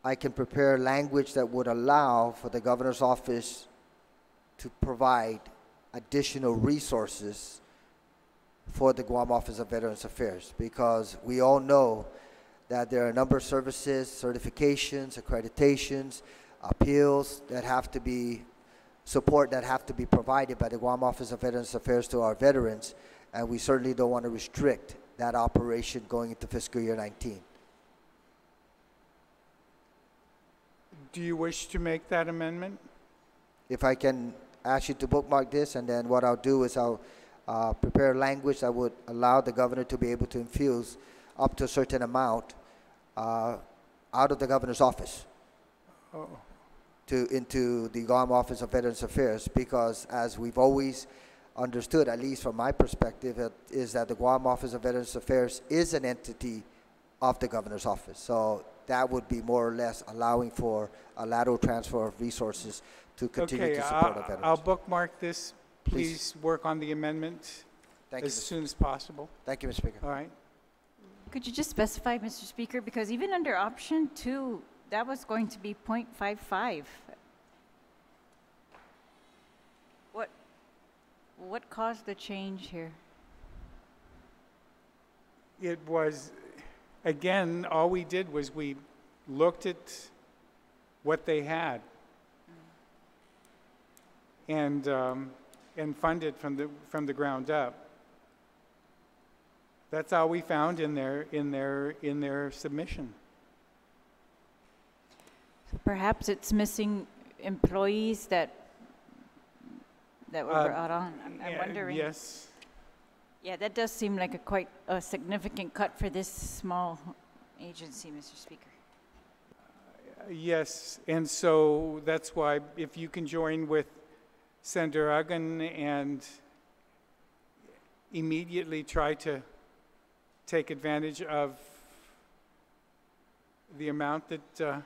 I can prepare language that would allow for the governor's office to provide additional resources for the Guam Office of Veterans Affairs, because we all know that there are a number of services, certifications, accreditations, appeals that have to be support that have to be provided by the Guam Office of Veterans Affairs to our veterans, and we certainly don't want to restrict that operation going into fiscal year 19. Do you wish to make that amendment? If I can ask you to bookmark this, and then what I'll do is I'll prepare language that would allow the governor to be able to infuse up to a certain amount out of the governor's office. Oh. Into the Guam Office of Veterans Affairs, because as we've always understood, at least from my perspective, is that the Guam Office of Veterans Affairs is an entity of the governor's office. So that would be more or less allowing for a lateral transfer of resources to continue to support our veterans. I'll bookmark this. Please work on the amendment as soon as possible. Thank you, Mr. Speaker. All right. Could you just specify, Mr. Speaker, because even under option 2, that was going to be 0.55. What caused the change here? It was, again, all we did was we looked at what they had and funded from the ground up. That's all we found in their submission. Perhaps it's missing employees that were brought on. I'm wondering. Yes. Yeah, that does seem like quite a significant cut for this small agency, Mr. Speaker. Yes, and so that's why if you can join with Senator Uggan and immediately try to take advantage of the amount that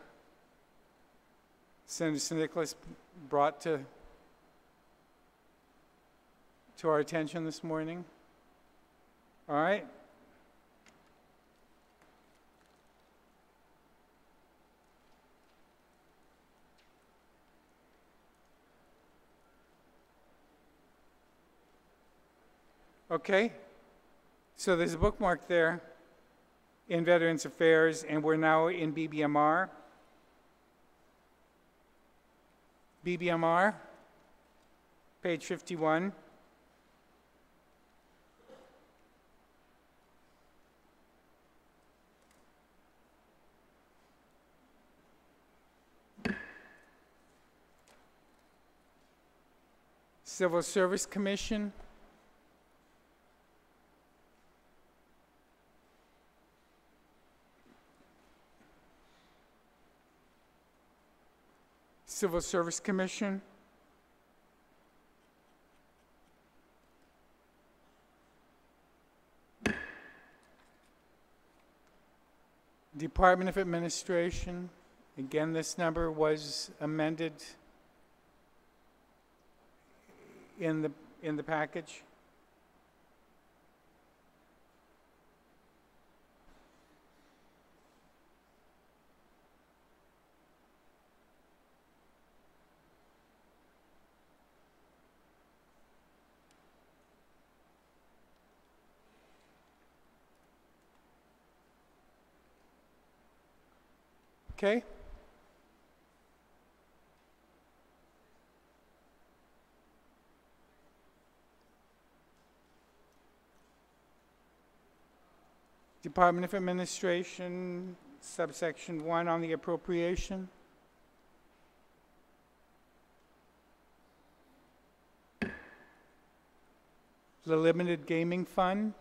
Senator Nicholas brought to our attention this morning. All right. Okay. So there's a bookmark there in Veterans Affairs, and we're now in BBMR. BBMR, page 51. Civil Service Commission. Civil Service Commission. Department of Administration. Again, this number was amended in the package. Okay. Department of Administration, subsection 1 on the appropriation. The Limited Gaming Fund.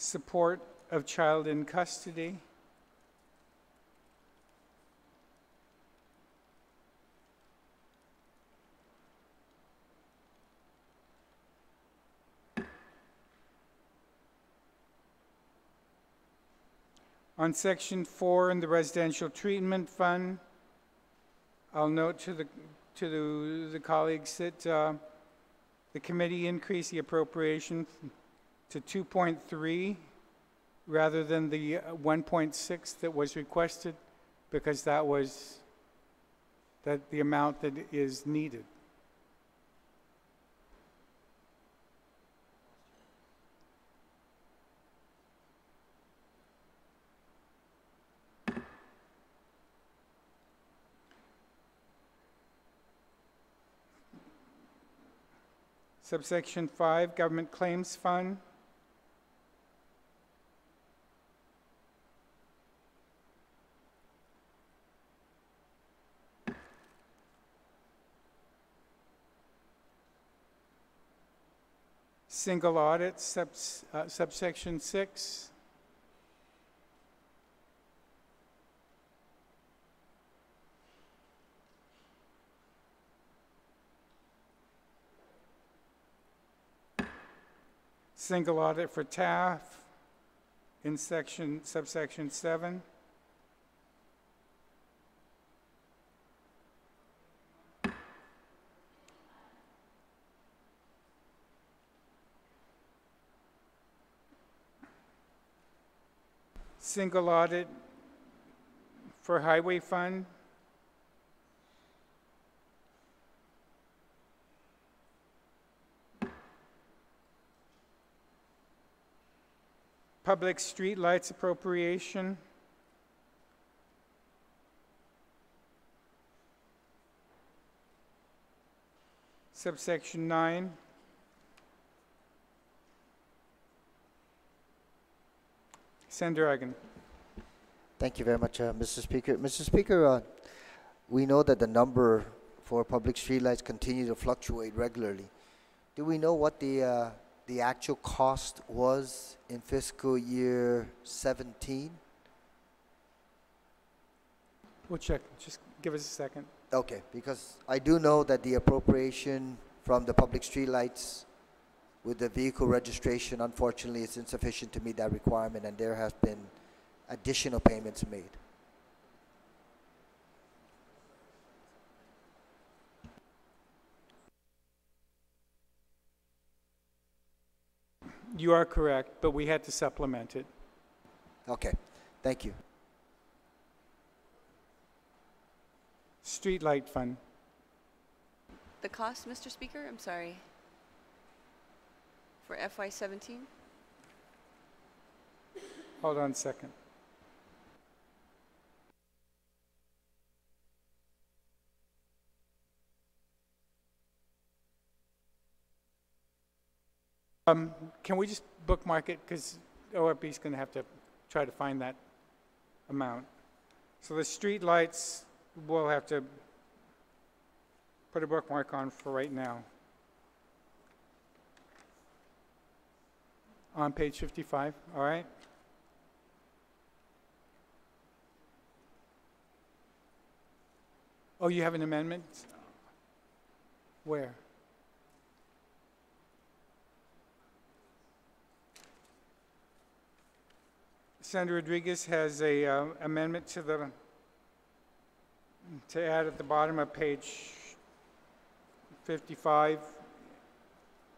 Support of child in custody. On section 4 in the residential treatment fund, I'll note to the colleagues that the committee increased the appropriation to 2.3 rather than the 1.6 that was requested, because that was the amount that is needed. Subsection 5, Government Claims Fund. Single audit, subsection 6. Single audit for TAF in subsection 7. Single audit for Highway Fund. Public street lights appropriation. Subsection 9. Senator Egan. Thank you very much, Mr. Speaker. Mr. Speaker, we know that the number for public streetlights continue to fluctuate regularly. Do we know what the actual cost was in fiscal year 17? We'll check. Just give us a second. Okay, because I do know that the appropriation from the public streetlights with the vehicle registration, unfortunately, is insufficient to meet that requirement, and there have been additional payments made. You are correct, but we had to supplement it. Okay, thank you. Street light fund. The cost, Mr. Speaker, I'm sorry, for FY17? Hold on a second. Can we just bookmark it, because OFB is going to have to try to find that amount. So the street lights, we'll have to put a bookmark on for right now. On page 55, all right? Oh, you have an amendment? Where? Senator Rodriguez has a amendment to add at the bottom of page 55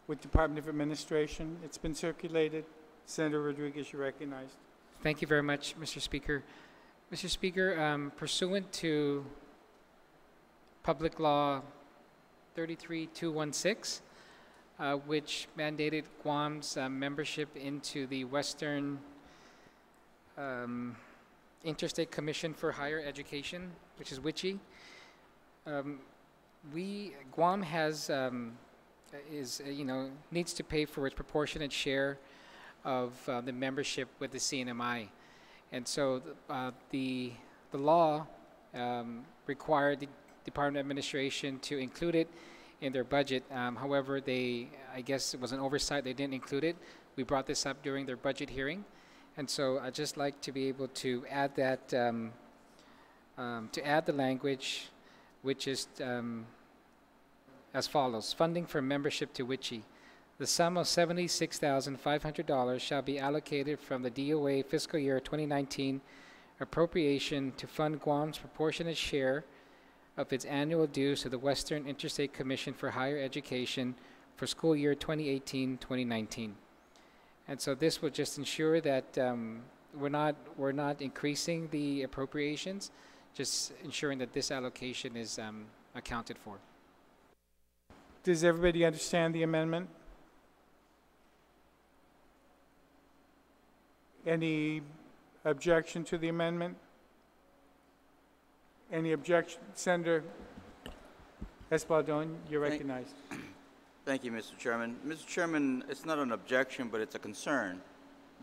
with Department of Administration. It's been circulated. Senator Rodriguez, you're recognized. Thank you very much, Mr. Speaker. Mr. Speaker, pursuant to Public Law 33216, which mandated Guam's membership into the Western Interstate Commission for Higher Education, which is WICHE. Guam has needs to pay for its proportionate share of the membership with the CNMI, and so the law required the Department of Administration to include it in their budget. However, I guess it was an oversight, they didn't include it. We brought this up during their budget hearing, and so I'd just like to be able to add that, to add the language, which is as follows: funding for membership to WICHE. The sum of $76,500 shall be allocated from the DOA fiscal year 2019 appropriation to fund Guam's proportionate share of its annual dues to the Western Interstate Commission for Higher Education for school year 2018-2019. And so this will just ensure that we're not increasing the appropriations, just ensuring that this allocation is accounted for. Does everybody understand the amendment? Any objection to the amendment? Any objection? Senator Espaldon, you're recognized. Thank you, Mr. Chairman. Mr. Chairman, it's not an objection, but it's a concern,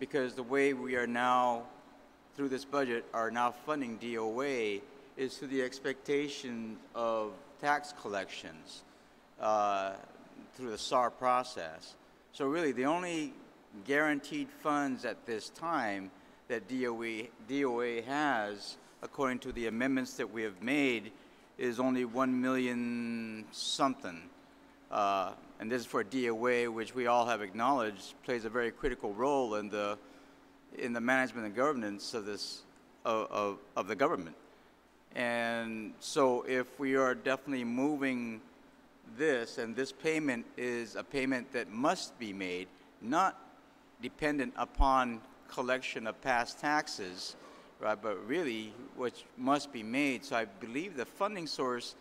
because the way we are now, through this budget, are now funding DOA is through the expectation of tax collections through the SAR process. So really, the only guaranteed funds at this time that DOA has, according to the amendments that we have made, is only $1 million something. And this is for DOA, which we all have acknowledged plays a very critical role in the management and governance of this of the government. And so, if we are definitely moving this, and this payment is a payment that must be made, not dependent upon collection of past taxes, right, but really which must be made. So I believe the funding source,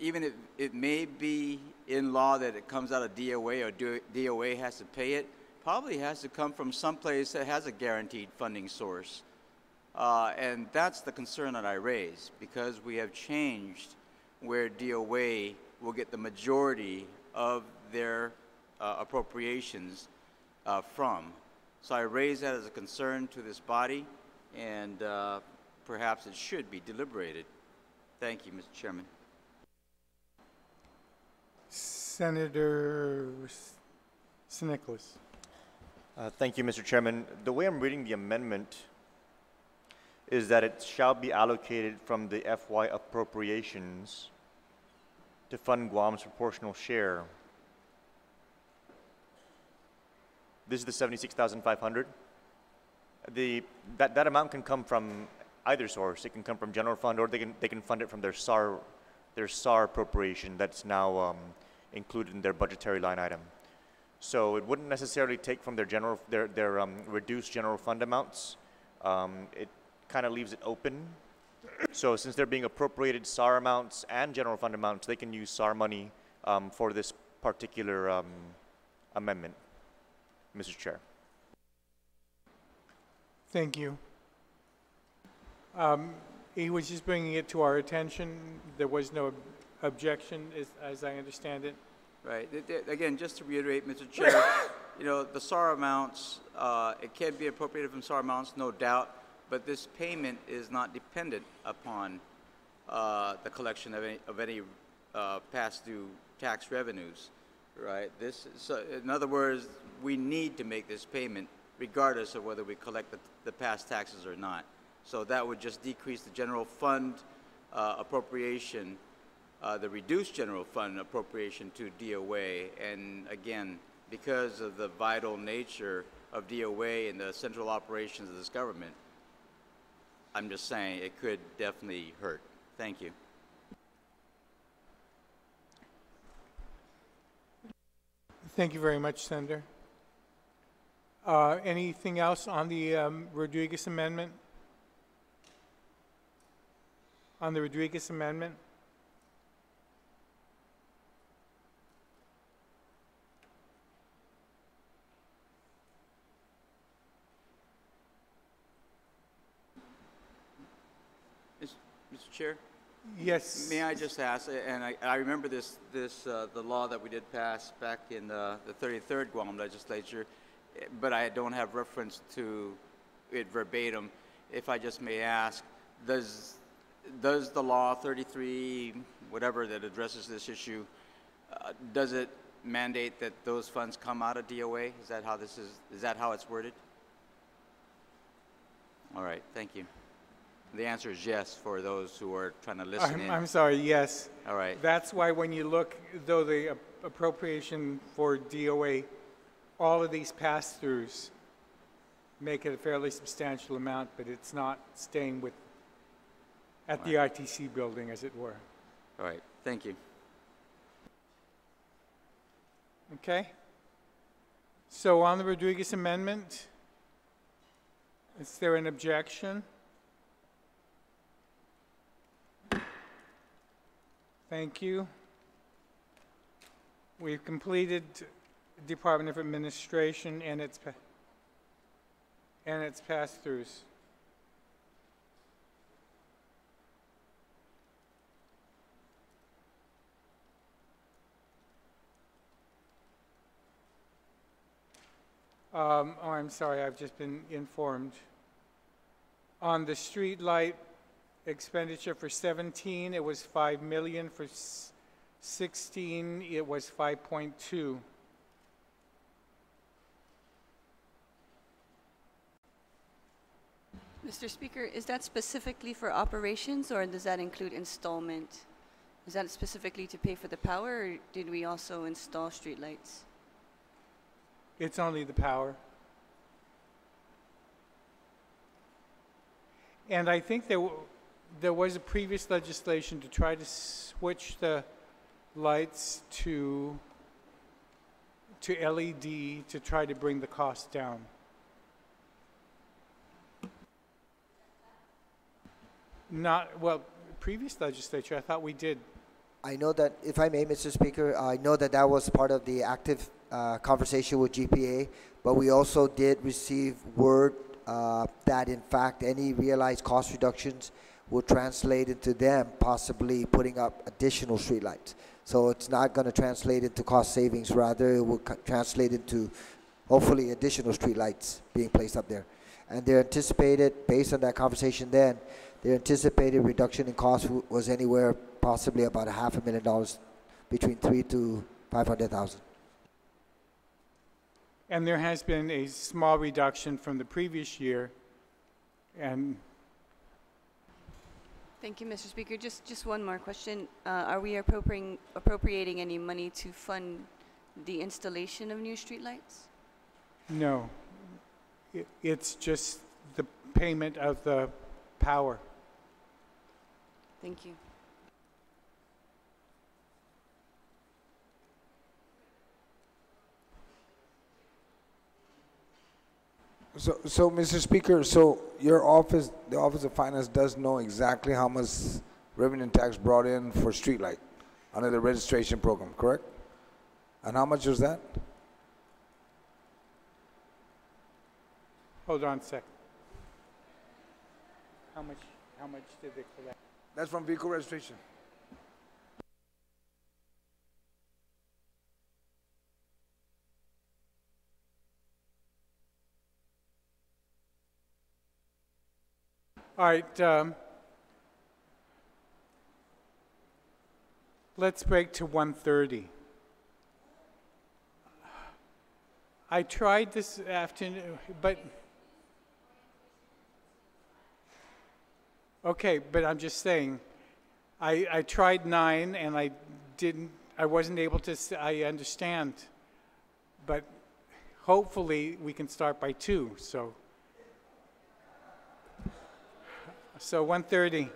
even if it may be in law that it comes out of DOA or DOA has to pay it, probably has to come from someplace that has a guaranteed funding source. And that's the concern that I raise, because we have changed where DOA will get the majority of their appropriations from. So I raise that as a concern to this body, and perhaps it should be deliberated. Thank you, Mr. Chairman. Senator Nicholas. Thank you, Mr. Chairman. The way I'm reading the amendment is that it shall be allocated from the FY appropriations to fund Guam's proportional share. This is the $76,500. That amount can come from either source. It can come from general fund, or they can fund it from their SAR appropriation that's now included in their budgetary line item. So it wouldn't necessarily take from their reduced general fund amounts. It kind of leaves it open. So since they're being appropriated SAR amounts and general fund amounts, they can use SAR money for this particular amendment, Mr. Chair. Thank you. He was just bringing it to our attention. There was no objection, as I understand it. Right. Again, just to reiterate, Mr. Chair, the SAR amounts, it can be appropriated from SAR amounts, no doubt, but this payment is not dependent upon the collection of any past due tax revenues, right? So in other words, we need to make this payment regardless of whether we collect the past taxes or not. So that would just decrease the general fund appropriation, the reduced general fund appropriation to DOA. And again, because of the vital nature of DOA and the central operations of this government, I'm just saying it could definitely hurt. Thank you. Thank you very much, Senator. Anything else on the Rodriguez amendment? On the Rodriguez amendment? Mr. Chair? Yes. May I just ask, and I remember the law that we did pass back in the 33rd Guam Legislature, but I don't have reference to it verbatim. If I just may ask, does the law 33, whatever that addresses this issue, does it mandate that those funds come out of DOA? Is that how it's worded? All right, thank you. The answer is yes for those who are trying to listen in. I'm sorry, yes. All right. That's why when you look, though the appropriation for DOA, all of these pass-throughs make it a fairly substantial amount, but it's not staying at the RTC building, as it were. All right, thank you. Okay? So on the Rodriguez amendment, is there an objection? Thank you. We've completed Department of Administration and its pass-throughs. Oh, I'm sorry, I've just been informed. On the street light expenditure for 17, it was 5 million. For 16, it was 5.2. Mr. Speaker, is that specifically for operations, or does that include installment? Is that specifically to pay for the power, or did we also install streetlights? It's only the power. And I think there was a previous legislation to try to switch the lights to LED to try to bring the cost down. Previous legislature, I thought we did. I know that, if I may, Mr. Speaker, I know that that was part of the active conversation with GPA, but we also did receive word that, in fact, any realized cost reductions will translate into them possibly putting up additional streetlights. So it's not going to translate into cost savings. Rather, it will translate into, hopefully, additional streetlights being placed up there. And they're anticipated, based on that conversation then, their anticipated reduction in cost was anywhere possibly about $500,000, between $300,000 to $500,000. And there has been a small reduction from the previous year. And Thank you, Mr. Speaker. Just one more question. Are we appropriating any money to fund the installation of new streetlights? no, it's just the payment of the power. Thank you. So, Mr. Speaker, so your office, the Office of Finance, does know exactly how much revenue tax brought in for streetlight under the registration program, correct? And how much was that? Hold on a second. How much did they collect? That's from vehicle registration. All right, let's break to 1:30. I tried this afternoon, but okay, but I'm just saying, I tried 9 and I wasn't able to, I understand, but hopefully we can start by 2, so 1:30.